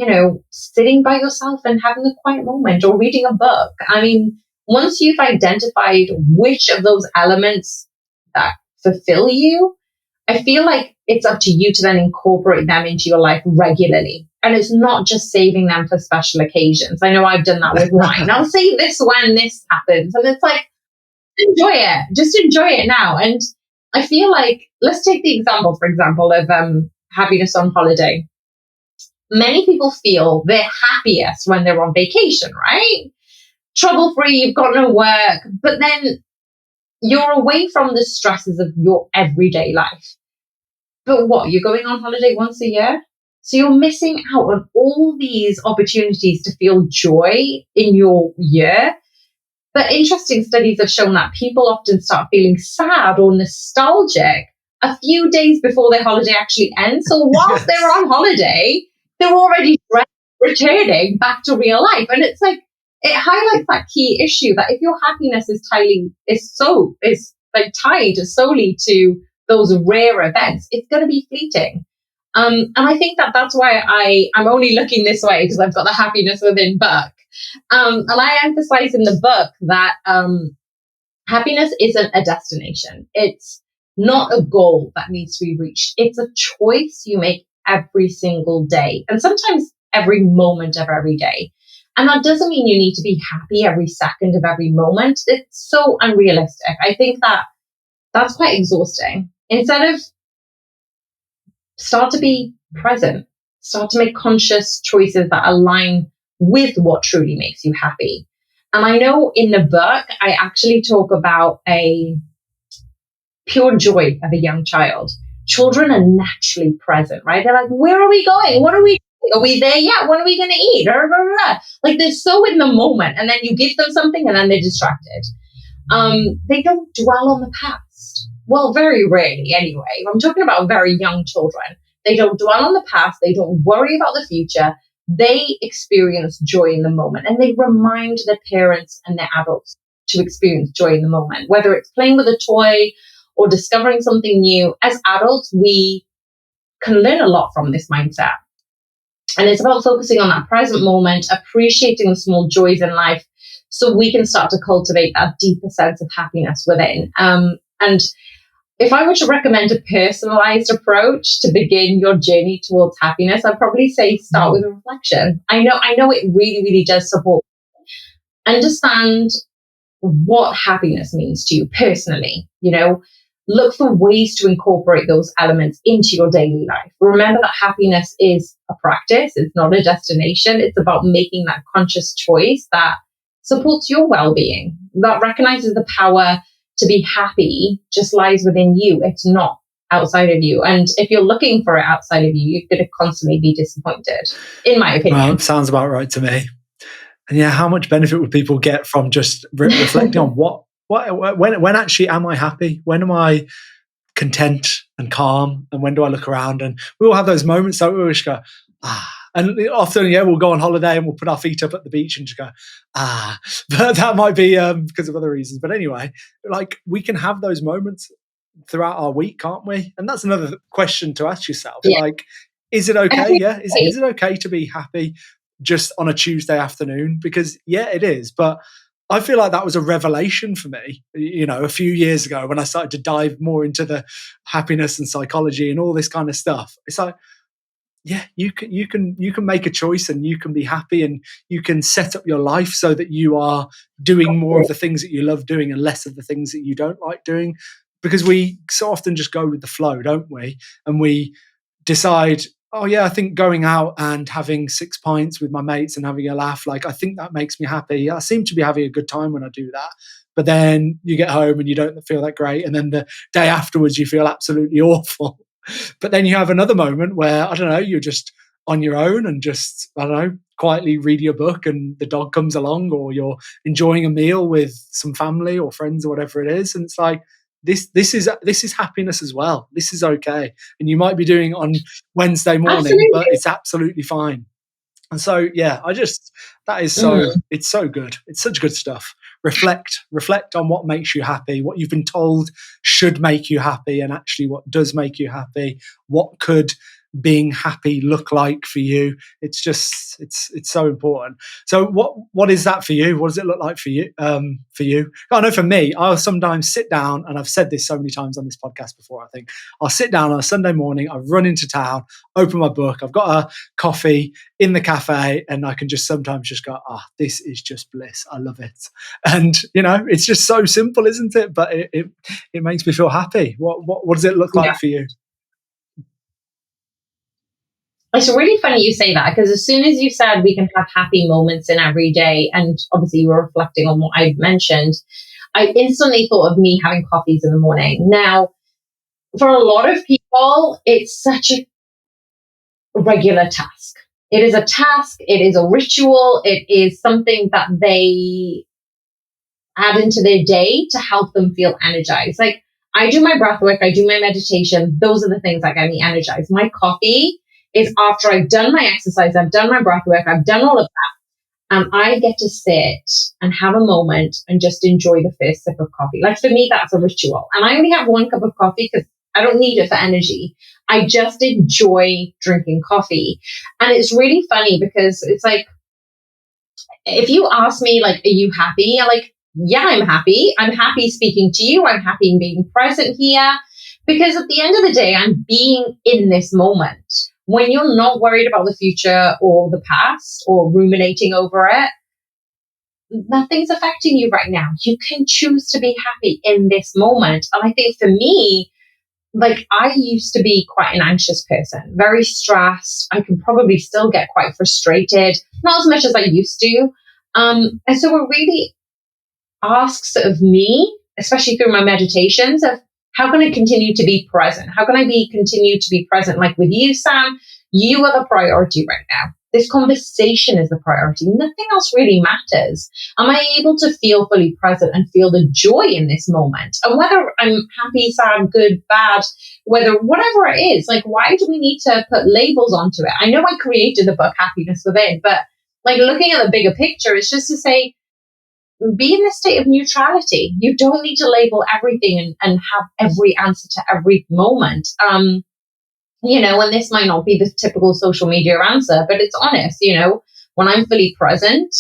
Speaker 2: sitting by yourself and having a quiet moment or reading a book. I mean, once you've identified which of those elements that fulfill you, I feel like it's up to you to then incorporate them into your life regularly. And it's not just saving them for special occasions. I know I've done that with wine. I'll save this when this happens. And it's like, enjoy it. Just enjoy it now. And I feel like, let's take the example, for example, of happiness on holiday. Many people feel they're happiest when they're on vacation, right? Trouble-free, you've got no work. But then you're away from the stresses of your everyday life. But what, you're going on holiday once a year? So you're missing out on all these opportunities to feel joy in your year. But interesting studies have shown that people often start feeling sad or nostalgic a few days before their holiday actually ends. So whilst they're on holiday, they're already returning back to real life. And it's like, it highlights that key issue that if your happiness is tied solely to those rare events, it's going to be fleeting. And I think that's why I'm only looking this way, because I've got the Happiness Within book. And I emphasize in the book that happiness isn't a destination. It's not a goal that needs to be reached. It's a choice you make every single day, and sometimes every moment of every day. And that doesn't mean you need to be happy every second of every moment. It's so unrealistic. I think that's quite exhausting. Instead of start to be present, start to make conscious choices that align with what truly makes you happy. And I know in the book, I actually talk about a pure joy of a young child. Children are naturally present, right? They're like, where are we going? What are we doing? Are we there yet? What are we going to eat? Like, they're so in the moment, and then you give them something and then they're distracted. They don't dwell on the past. Well, very rarely anyway. I'm talking about very young children. They don't dwell on the past. They don't worry about the future. They experience joy in the moment, and they remind their parents and their adults to experience joy in the moment, whether it's playing with a toy or discovering something new. As adults, we can learn a lot from this mindset. And it's about focusing on that present moment, appreciating the small joys in life, so we can start to cultivate that deeper sense of happiness within. And if I were to recommend a personalized approach to begin your journey towards happiness, I'd probably say start with a reflection. I know it really, really does support. understand what happiness means to you personally. Look for ways to incorporate those elements into your daily life. Remember that happiness is a practice, it's not a destination. It's about making that conscious choice that supports your well-being, that recognizes the power to be happy just lies within you. It's not outside of you. And if you're looking for it outside of you, you're going to constantly be disappointed, in my opinion.
Speaker 1: Well, it sounds about right to me. And yeah, how much benefit would people get from just reflecting on when actually am I happy? When am I content and calm? And when do I look around? And we all have those moments, don't we? We just go, and often, we'll go on holiday and we'll put our feet up at the beach and just go, but that might be because of other reasons. But anyway, like, we can have those moments throughout our week, can't we? And that's another question to ask yourself.
Speaker 2: Yeah.
Speaker 1: Like, is it okay? Yeah. Is it okay to be happy just on a Tuesday afternoon? Because it is. But I feel like that was a revelation for me, a few years ago when I started to dive more into the happiness and psychology and all this kind of stuff. It's like, you can make a choice and you can be happy and you can set up your life so that you are doing more of the things that you love doing and less of the things that you don't like doing. Because we so often just go with the flow, don't we? And we decide, I think going out and having 6 pints with my mates and having a laugh, like, I think that makes me happy. I seem to be having a good time when I do that. But then you get home and you don't feel that great. And then the day afterwards, you feel absolutely awful. But then you have another moment where, I don't know, you're just on your own and just, I don't know, quietly read your book and the dog comes along, or you're enjoying a meal with some family or friends or whatever it is. And it's like, this is happiness as well. This is okay. And you might be doing it on Wednesday morning, but it's absolutely fine. And so, that is it's so good. It's such good stuff. Reflect on what makes you happy, what you've been told should make you happy, and actually what does make you happy. What could being happy look like for you? It's just, it's so important. So what is that for you? What does it look like for you? I know for me, I'll sometimes sit down, and I've said this so many times on this podcast before, I think. I'll sit down on a Sunday morning, I run into town, open my book, I've got a coffee in the cafe, and I can just sometimes just go, this is just bliss. I love it. And it's just so simple, isn't it? But it makes me feel happy. What does it look like for you?
Speaker 2: It's really funny you say that, because as soon as you said we can have happy moments in every day, and obviously you were reflecting on what I've mentioned, I instantly thought of me having coffees in the morning. Now, for a lot of people, it's such a regular task. It is a task, it is a ritual, it is something that they add into their day to help them feel energized. Like, I do my breath work, I do my meditation, those are the things that get me energized. My coffee is after I've done my exercise, I've done my breath work, I've done all of that, and I get to sit and have a moment and just enjoy the first sip of coffee. Like, for me, that's a ritual. And I only have 1 cup of coffee because I don't need it for energy. I just enjoy drinking coffee. And it's really funny because it's like, if you ask me, like, are you happy? I'm like, yeah, I'm happy. I'm happy speaking to you. I'm happy being present here. Because at the end of the day, I'm being in this moment. When you're not worried about the future or the past or ruminating over it, nothing's affecting you right now. You can choose to be happy in this moment. And I think for me, like, I used to be quite an anxious person, very stressed. I can probably still get quite frustrated, not as much as I used to. And so it really asks of me, especially through my meditations, of how can I continue to be present? How can I continue to be present? Like with you, Sam, you are the priority right now. This conversation is the priority. Nothing else really matters. Am I able to feel fully present and feel the joy in this moment? And whether I'm happy, sad, good, bad, whatever it is, like, why do we need to put labels onto it? I know I created the book Happiness Within, but like, looking at the bigger picture, it's just to say, be in a state of neutrality. You don't need to label everything and have every answer to every moment. And this might not be the typical social media answer, but it's honest. When I'm fully present,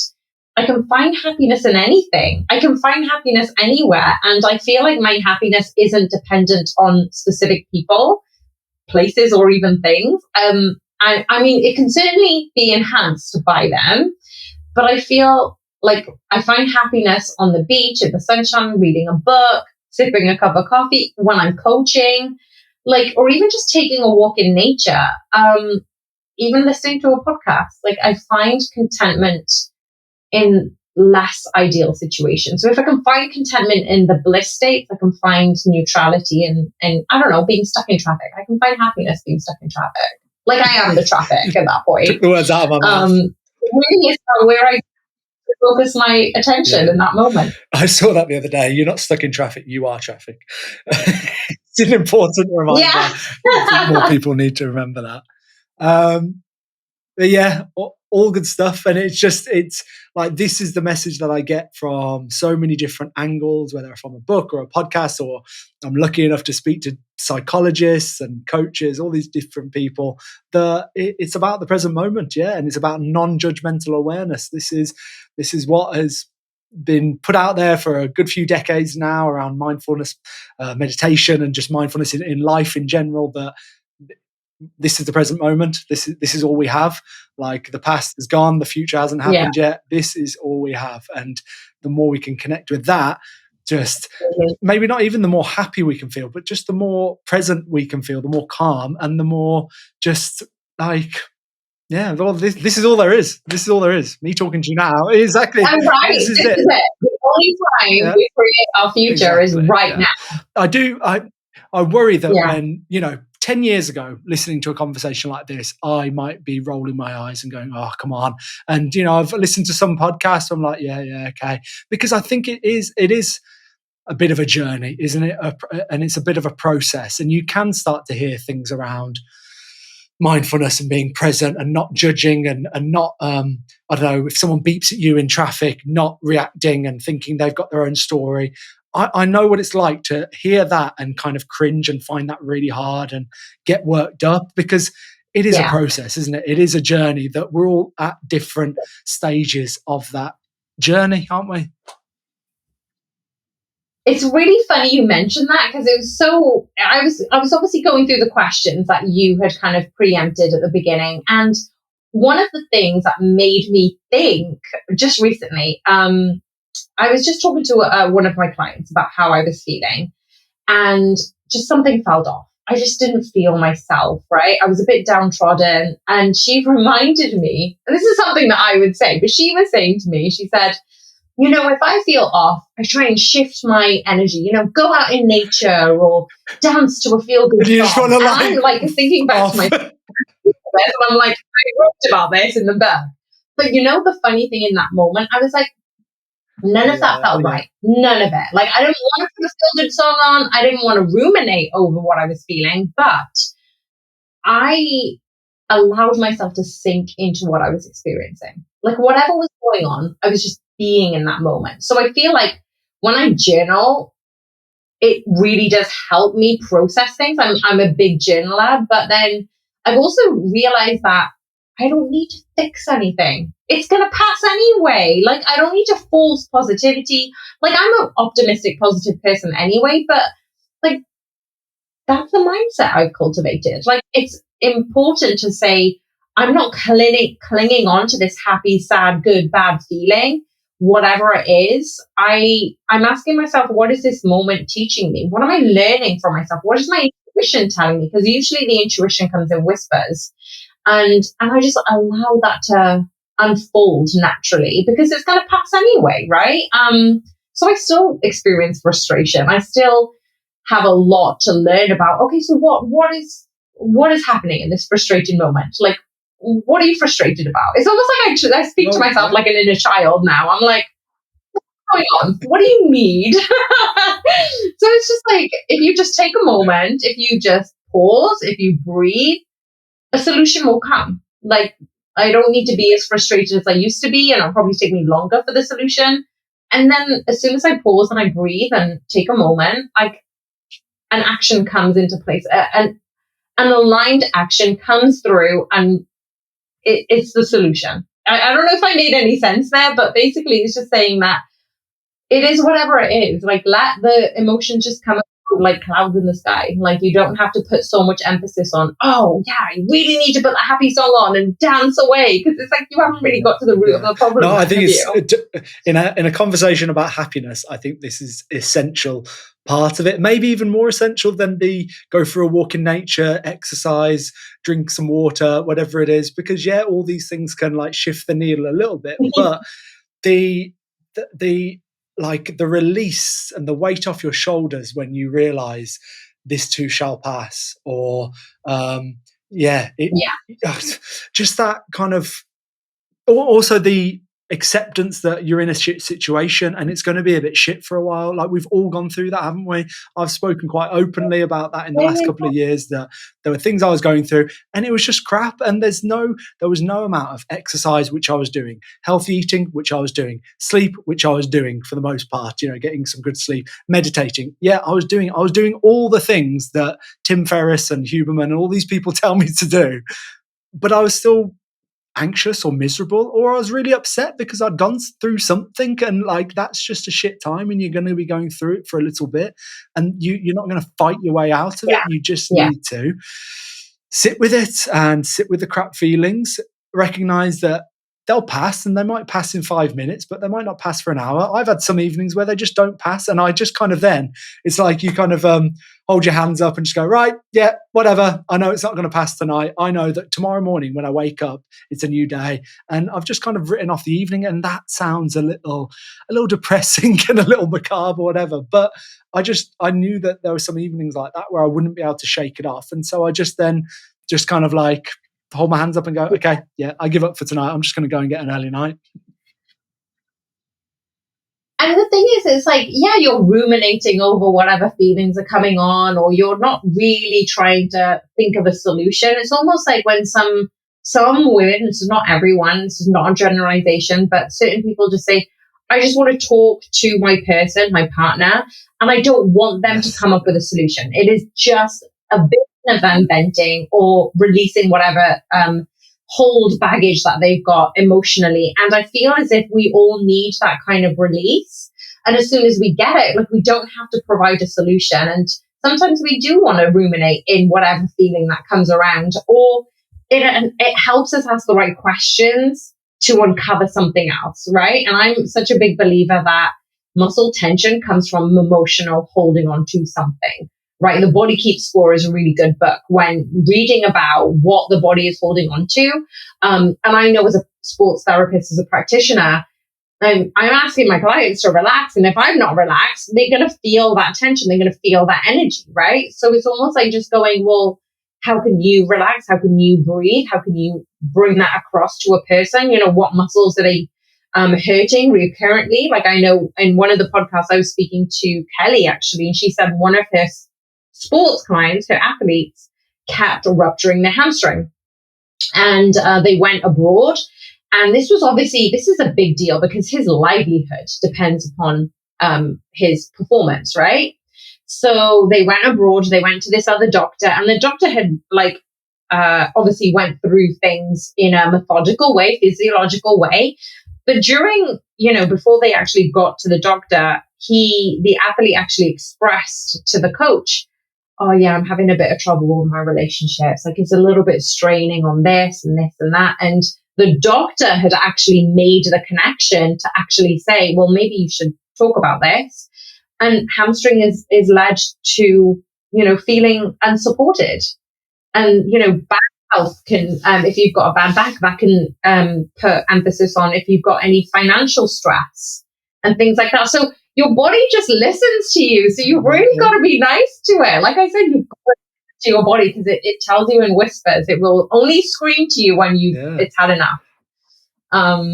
Speaker 2: I can find happiness in anything. I can find happiness anywhere. And I feel like my happiness isn't dependent on specific people, places, or even things. I mean, it can certainly be enhanced by them, but I feel Like, I find happiness on the beach, in the sunshine, reading a book, sipping a cup of coffee, when I'm coaching, like, or even just taking a walk in nature, even listening to a podcast. Like, I find contentment in less ideal situations. So if I can find contentment in the bliss state, I can find neutrality and I don't know, being stuck in traffic. I can find happiness being stuck in traffic. Like, I am the traffic at that point.
Speaker 1: Took the words out of my mouth.
Speaker 2: It really is where I focus my attention in that moment.
Speaker 1: I saw that the other day. You're not stuck in traffic, you are traffic. It's an important reminder.
Speaker 2: Yeah.
Speaker 1: I think more people need to remember that. But yeah, all good stuff. And it's like, this is the message that I get from so many different angles, whether from a book or a podcast, or I'm lucky enough to speak to psychologists and coaches, all these different people. It's about the present moment, yeah, and it's about non-judgmental awareness. This is what has been put out there for a good few decades now around mindfulness, meditation, and just mindfulness in life in general. That this is the present moment. This is all we have. Like, the past is gone, the future hasn't happened yet. This is all we have, and the more we can connect with that, just maybe not even the more happy we can feel, but just the more present we can feel, the more calm, and the more just like, yeah, well, this is all there is. This is all there is. Me talking to you now. Exactly.
Speaker 2: I'm right. This is it. The only time we create our future is right now.
Speaker 1: I worry that when, 10 years ago, listening to a conversation like this, I might be rolling my eyes and going, oh, come on. And, I've listened to some podcasts. I'm like, yeah, okay. Because I think it is a bit of a journey, isn't it? And it's a bit of a process. And you can start to hear things around mindfulness and being present and not judging and not, I don't know, if someone beeps at you in traffic, not reacting and thinking they've got their own story. I know what it's like to hear that and kind of cringe and find that really hard and get worked up, because it is a process, isn't it? It is a journey that we're all at different stages of that journey, aren't we?
Speaker 2: It's really funny you mentioned that, because it was so, I was obviously going through the questions that you had kind of preempted at the beginning. And one of the things that made me think just recently, I was just talking to one of my clients about how I was feeling, and just something felt off. I just didn't feel myself, right? I was a bit downtrodden, and she reminded me, and this is something that I would say, but she was saying to me, she said, if I feel off, I try and shift my energy, go out in nature or dance to a feel-good song. And I'm like thinking back to my and I'm like, I wrote about this in the book. But the funny thing in that moment, I was like, none of that felt right. None of it. Like, I didn't want to put a feel-good song on. I didn't want to ruminate over what I was feeling, but I allowed myself to sink into what I was experiencing. Like, whatever was going on, I was just being in that moment. So I feel like when I journal, it really does help me process things. I'm a big journaler, but then I've also realized that I don't need to fix anything. It's going to pass anyway. Like, I don't need to force positivity. Like, I'm an optimistic, positive person anyway, but like, that's the mindset I've cultivated. Like, it's important to say, I'm not clinging on to this happy, sad, good, bad feeling. Whatever it is, I'm asking myself, what is this moment teaching me? What am I learning from myself? What is my intuition telling me? Because usually the intuition comes in whispers. And I just allow that to unfold naturally, because it's going to pass anyway, right? So I still experience frustration. I still have a lot to learn about. Okay, so what is happening in this frustrating moment? Like, what are you frustrated about? It's almost like I speak to myself like an inner child now. I'm like, what's going on? What do you need? So it's just like, if you just take a moment, if you just pause, if you breathe, a solution will come. Like, I don't need to be as frustrated as I used to be, and it'll probably take me longer for the solution. And then as soon as I pause and I breathe and take a moment, an action comes into place. An aligned action comes through, and it's the solution. I don't know if I made any sense there, but basically it's just saying that it is whatever it is. Like, let the emotions just come like clouds in the sky. Like you don't have to put so much emphasis on, oh yeah, you really need to put a happy song on and dance away, because it's like you haven't really got to the root of the problem.
Speaker 1: No, I think
Speaker 2: it's
Speaker 1: in a conversation about happiness, I think this is essential part of it, maybe even more essential than the go for a walk in nature, exercise, drink some water, whatever it is, because yeah, all these things can like shift the needle a little bit, but the like the release and the weight off your shoulders when you realize this too shall pass, or just that kind of, also the acceptance that you're in a shit situation and it's going to be a bit shit for a while. Like we've all gone through that, haven't we? I've spoken quite openly about that in the last couple of years, that there were things I was going through and it was just crap. And there was no amount of exercise, which I was doing, healthy eating, which I was doing, sleep, which I was doing for the most part, getting some good sleep, meditating. Yeah, I was doing all the things that Tim Ferriss and Huberman and all these people tell me to do. But I was still anxious or miserable, or I was really upset because I'd gone through something, and like that's just a shit time and you're going to be going through it for a little bit, and you're not going to fight your way out of it. You just need to sit with it and sit with the crap feelings, recognize that they'll pass, and they might pass in 5 minutes, but they might not pass for an hour. I've had some evenings where they just don't pass, and I just kind of, then it's like you kind of hold your hands up and just go, right, yeah, whatever. I know it's not going to pass tonight. I know that tomorrow morning when I wake up, it's a new day. And I've just kind of written off the evening, and that sounds a little depressing and a little macabre or whatever. But I knew that there were some evenings like that where I wouldn't be able to shake it off. And so I just kind of like hold my hands up and go, okay, yeah, I give up for tonight. I'm just going to go and get an early night.
Speaker 2: And the thing is, it's like, yeah, you're ruminating over whatever feelings are coming on, or you're not really trying to think of a solution. It's almost like when some women, this is not everyone, this is not a generalization, but certain people just say, I just want to talk to my person, my partner, and I don't want them to come up with a solution. It is just a bit of them venting or releasing whatever hold baggage that they've got emotionally. And I feel as if we all need that kind of release. And as soon as we get it, like, we don't have to provide a solution. And sometimes we do want to ruminate in whatever feeling that comes around, or it helps us ask the right questions to uncover something else, right? And I'm such a big believer that muscle tension comes from emotional holding on to something. Right, The Body Keeps Score is a really good book when reading about what the body is holding on to. And I know as a sports therapist, as a practitioner, I'm asking my clients to relax. And if I'm not relaxed, they're going to feel that tension. They're going to feel that energy, right? So it's almost like just going, well, how can you relax? How can you breathe? How can you bring that across to a person? What muscles are they hurting recurrently? Like, I know in one of the podcasts I was speaking to Kelly, actually, and she said one of her sports clients, her athletes, kept rupturing their hamstring, and they went abroad. And this is a big deal because his livelihood depends upon his performance, right? So they went abroad, they went to this other doctor, and the doctor had obviously went through things in a methodical way, physiological way. But during, before they actually got to the doctor, the athlete actually expressed to the coach, oh yeah, I'm having a bit of trouble with my relationships. Like, it's a little bit straining on this and this and that. And the doctor had actually made the connection to actually say, well, maybe you should talk about this. And hamstring is led to, feeling unsupported. And, back health can, if you've got a bad back, that can put emphasis on if you've got any financial stress and things like that. So your body just listens to you. So you've really got to be nice to it. Like I said, you've got to listen to your body because it tells you in whispers. It will only scream to you when it's had enough. So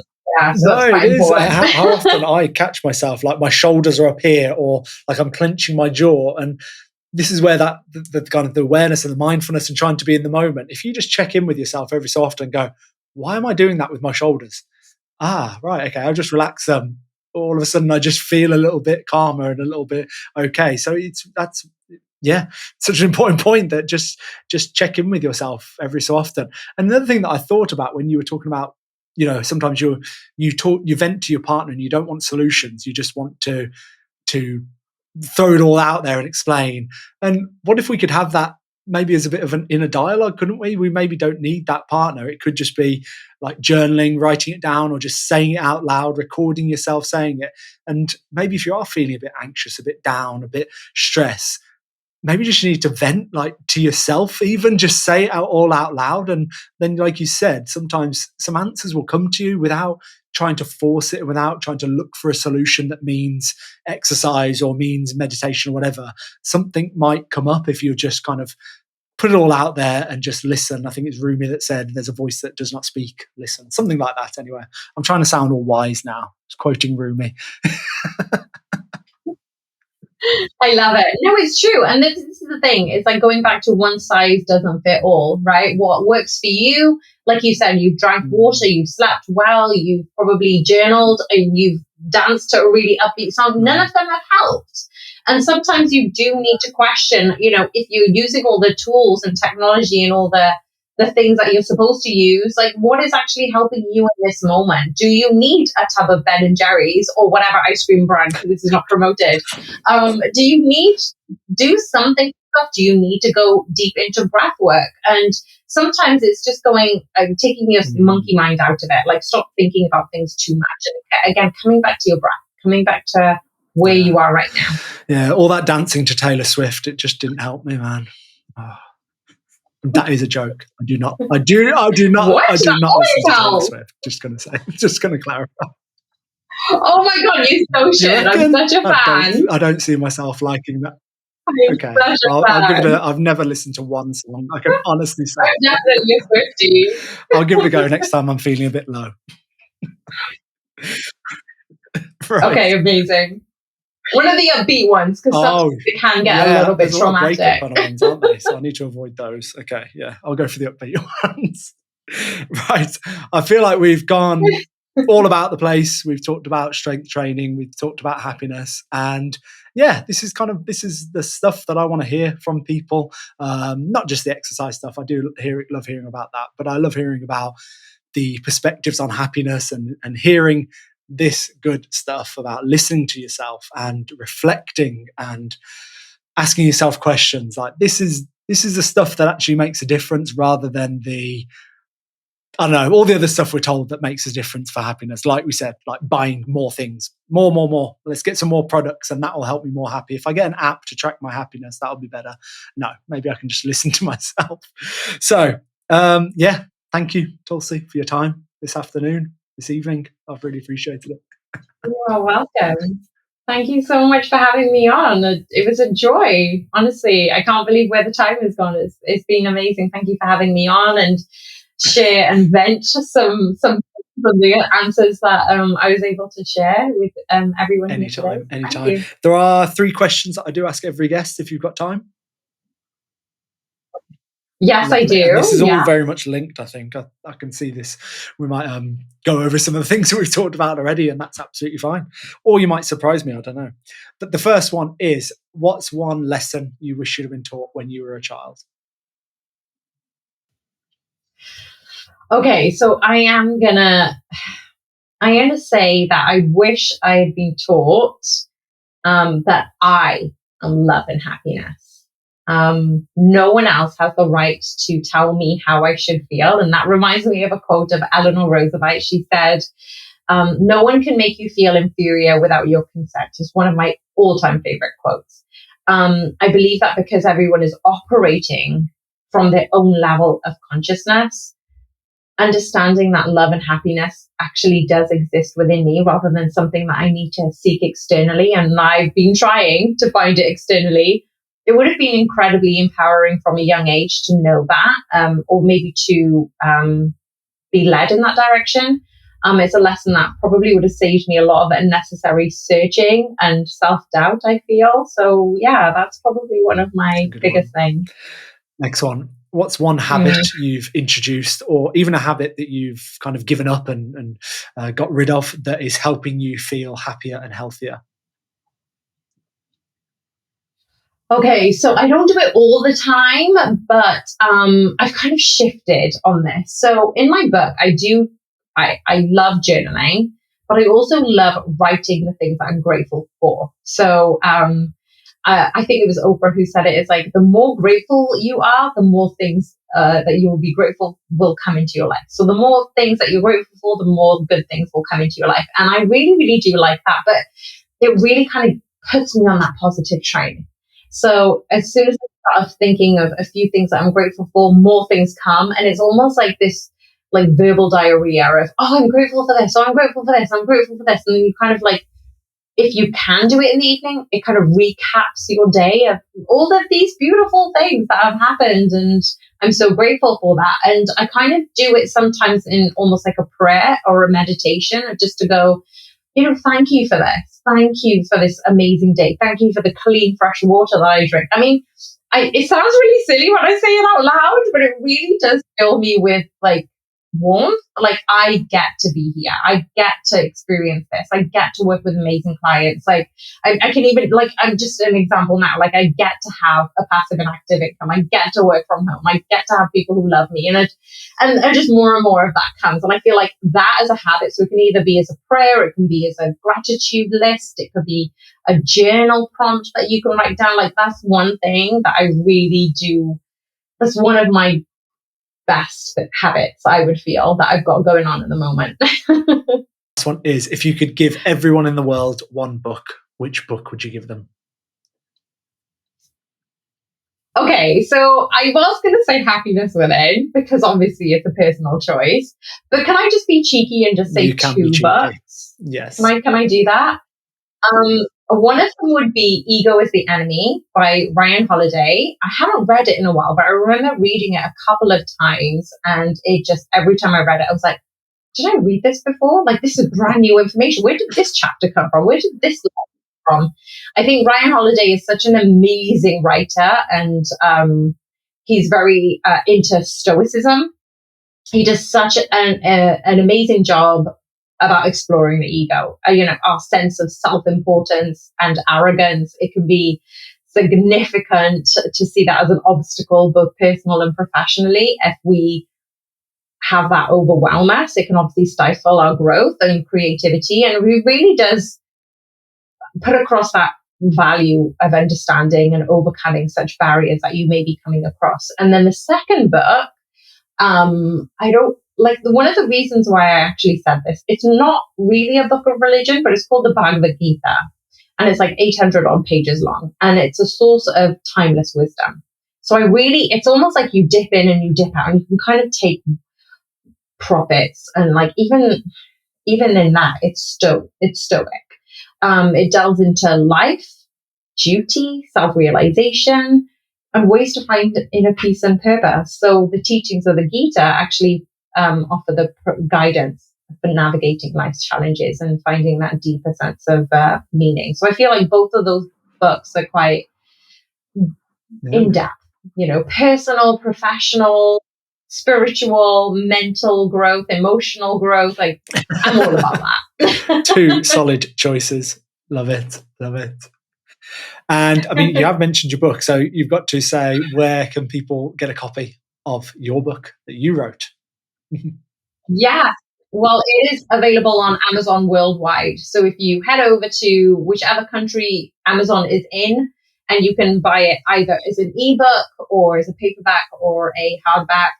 Speaker 1: no, it is. How often I catch myself, like my shoulders are up here, or like I'm clenching my jaw. And this is where that the kind of the awareness and the mindfulness and trying to be in the moment. If you just check in with yourself every so often and go, why am I doing that with my shoulders? Right, okay, I'll just relax them. All of a sudden I just feel a little bit calmer and a little bit okay. So that's such an important point, that just check in with yourself every so often. And another thing that I thought about when you were talking about, sometimes you vent to your partner and you don't want solutions, you just want to throw it all out there and explain. And what if we could have that maybe as a bit of an inner dialogue, couldn't we? We maybe don't need that partner. It could just be like journaling, writing it down, or just saying it out loud, recording yourself saying it. And maybe if you are feeling a bit anxious, a bit down, a bit stressed, maybe you just need to vent like to yourself, even just say it all out loud. And then, like you said, sometimes some answers will come to you without trying to force it, without trying to look for a solution that means exercise or means meditation or whatever. Something might come up if you just kind of put it all out there and just listen. I think it's Rumi that said, there's a voice that does not speak, listen. Something like that anyway. I'm trying to sound all wise now. Just quoting Rumi.
Speaker 2: I love it. No, it's true. And this is the thing. It's like going back to one size doesn't fit all, right? What works for you, like you said, you've drank water, you've slept well, you've probably journaled, and you've danced to a really upbeat song. None of them have helped. And sometimes you do need to question, if you're using all the tools and technology and all the things that you're supposed to use, like what is actually helping you in this moment? Do you need a tub of Ben and Jerry's or whatever ice cream brand? This is not promoted. Do you need do something? Do you need to go deep into breath work? And sometimes it's just taking your monkey mind out of it. Like stop thinking about things too much. And again, coming back to your breath, coming back to where you are right now.
Speaker 1: Yeah, all that dancing to Taylor Swift, it just didn't help me, man. Oh. That is a joke. I do not
Speaker 2: What?
Speaker 1: listen to Taylor Swift. Just going to clarify.
Speaker 2: Oh my God, you so shit. I'm such a fan.
Speaker 1: I don't see myself liking that. Okay, I'll give it I've never listened to one song. I can honestly say.
Speaker 2: I'm definitely a Swiftie.
Speaker 1: I'll give it a go next time I'm feeling a bit low. Right.
Speaker 2: Okay, amazing. One of the upbeat ones, because sometimes it can get a little bit traumatic.
Speaker 1: Breakup kind of ones, aren't they? So I need to avoid those. Okay, yeah, I'll go for the upbeat ones. Right. I feel like we've gone all about the place. We've talked about strength training. We've talked about happiness. And yeah, this is the stuff that I want to hear from people. Not just the exercise stuff. I do love hearing about that, but I love hearing about the perspectives on happiness and hearing this good stuff about listening to yourself and reflecting and asking yourself questions. Like this is the stuff that actually makes a difference, rather than all the other stuff we're told that makes a difference for happiness. Like we said, like buying more things, more. Let's get some more products and that will help me more happy. If I get an app to track my happiness, that'll be better. No, maybe I can just listen to myself. So thank you, Tulsi, for your time this afternoon. This evening. I've really appreciated it.
Speaker 2: You're welcome. Thank you so much for having me on. It was a joy. Honestly, I can't believe where the time has gone. It's been amazing. Thank you for having me on and share and vent some of the answers that I was able to share with everyone.
Speaker 1: Anytime. There are 3 questions that I do ask every guest, if you've got time.
Speaker 2: Yes, I do.
Speaker 1: And this is all very much linked, I think. I can see this. We might go over some of the things that we've talked about already, and that's absolutely fine. Or you might surprise me, I don't know. But the first one is, what's one lesson you wish you'd have been taught when you were a child?
Speaker 2: Okay, so I am gonna say that I wish I had been taught that I am love and happiness. No one else has the right to tell me how I should feel. And that reminds me of a quote of Eleanor Roosevelt. She said, no one can make you feel inferior without your consent. It's one of my all-time favorite quotes. I believe that because everyone is operating from their own level of consciousness, understanding that love and happiness actually does exist within me rather than something that I need to seek externally. And I've been trying to find it externally. It would have been incredibly empowering from a young age to know that, or maybe to be led in that direction. It's a lesson that probably would have saved me a lot of unnecessary searching and self-doubt, I feel. So yeah, that's probably one of my biggest things.
Speaker 1: Next one. What's one habit you've introduced, or even a habit that you've kind of given up and got rid of, that is helping you feel happier and healthier?
Speaker 2: Okay, so I don't do it all the time, but I've kind of shifted on this. So in my book, I love journaling, but I also love writing the things that I'm grateful for. So I think it was Oprah who said it. It's like the more grateful you are, the more things that you will be grateful will come into your life. So the more things that you're grateful for, the more good things will come into your life. And I really, really do like that. But it really kind of puts me on that positive train. So as soon as I start thinking of a few things that I'm grateful for, more things come. And it's almost like this like verbal diarrhea of, oh, I'm grateful for this. Oh, I'm grateful for this. I'm grateful for this. And then you kind of like, if you can do it in the evening, it kind of recaps your day of all of these beautiful things that have happened. And I'm so grateful for that. And I kind of do it sometimes in almost like a prayer or a meditation, just to go, thank you for this. Thank you for this amazing day. Thank you for the clean, fresh water that I drink. I mean, it sounds really silly when I say it out loud, but it really does fill me with like warmth. Like I get to be here. I get to experience this. I get to work with amazing clients. Like I can even, like, I'm just an example now. Like I get to have a passive and active income. I get to work from home. I get to have people who love me. And just more and more of that comes. And I feel like that is a habit. So it can either be as a prayer, it can be as a gratitude list, it could be a journal prompt that you can write down. Like that's one thing that I really do. That's one of my best habits, I would feel, that I've got going on at the moment.
Speaker 1: This one is, if you could give everyone in the world one book, which book would you give them?
Speaker 2: Okay, so I was going to say Happiness Within, because obviously it's a personal choice. But can I just be cheeky and just say two books?
Speaker 1: Yes.
Speaker 2: Can I do that? One of them would be Ego is the Enemy by Ryan Holiday. I haven't read it in a while, but I remember reading it a couple of times, and it just, every time I read it, I was like, did I read this before? Like, this is brand new information. Where did this chapter come from? Where did this come from? I think Ryan Holiday is such an amazing writer, and he's very into Stoicism. He does such an amazing job about exploring the ego, our sense of self-importance and arrogance. It can be significant to see that as an obstacle, both personal and professionally. If we have that overwhelm us, it can obviously stifle our growth and creativity. And it really does put across that value of understanding and overcoming such barriers that you may be coming across. And then the second book, one of the reasons why I actually said this, it's not really a book of religion, but it's called the Bhagavad Gita. And it's like 800 odd pages long. And it's a source of timeless wisdom. So it's almost like you dip in and you dip out, and you can kind of take profits. And like, even in that, it's stoic. It delves into life, duty, self-realization, and ways to find inner peace and purpose. So the teachings of the Gita actually offer the guidance for navigating life's challenges and finding that deeper sense of meaning. So I feel like both of those books are quite in-depth, personal, professional, spiritual, mental growth, emotional growth. Like, I'm all about that.
Speaker 1: Two solid choices. Love it. And I mean, you have mentioned your book, so you've got to say, where can people get a copy of your book that you wrote?
Speaker 2: Yeah, well, it is available on Amazon worldwide. So if you head over to whichever country Amazon is in, and you can buy it either as an ebook or as a paperback or a hardback,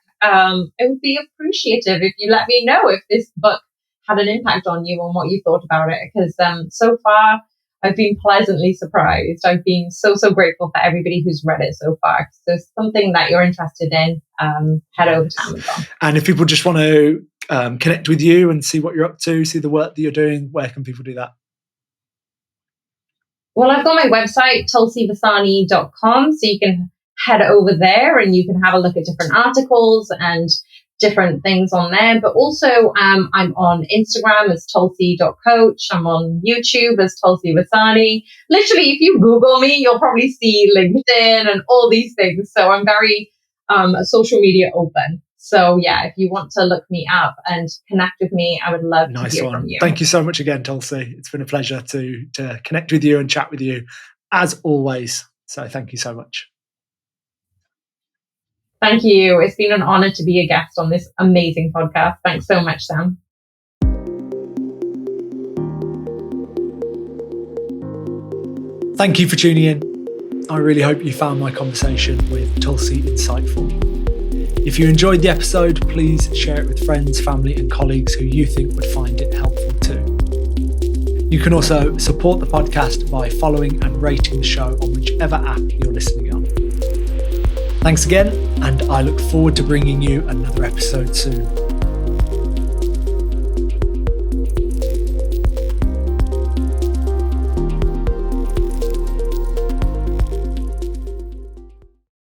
Speaker 2: it would be appreciative if you let me know if this book had an impact on you and what you thought about it. Because so far, I've been pleasantly surprised. I've been so grateful for everybody who's read it so far. So if something that you're interested in, head over to Amazon. And
Speaker 1: if people just want to connect with you and see what you're up to, see the work that you're doing, where can people do that?
Speaker 2: Well, I've got my website, tulsivarsani.com. So you can head over there and you can have a look at different articles and different things on there. But also I'm on Instagram as tulsi.coach. I'm on YouTube as Tulshi Varsani. Literally, if you Google me, you'll probably see LinkedIn and all these things. So I'm very social media open. So yeah, if you want to look me up and connect with me, I would love to hear from you.
Speaker 1: Thank you so much again, Tulsi. It's been a pleasure to connect with you and chat with you as always. So thank you so much.
Speaker 2: Thank you. It's been an honor to be a guest on this amazing podcast. Thanks so much, Sam.
Speaker 1: Thank you for tuning in. I really hope you found my conversation with Tulsi insightful. If you enjoyed the episode, please share it with friends, family, and colleagues who you think would find it helpful too. You can also support the podcast by following and rating the show on whichever app you're listening on. Thanks again, and I look forward to bringing you another episode soon.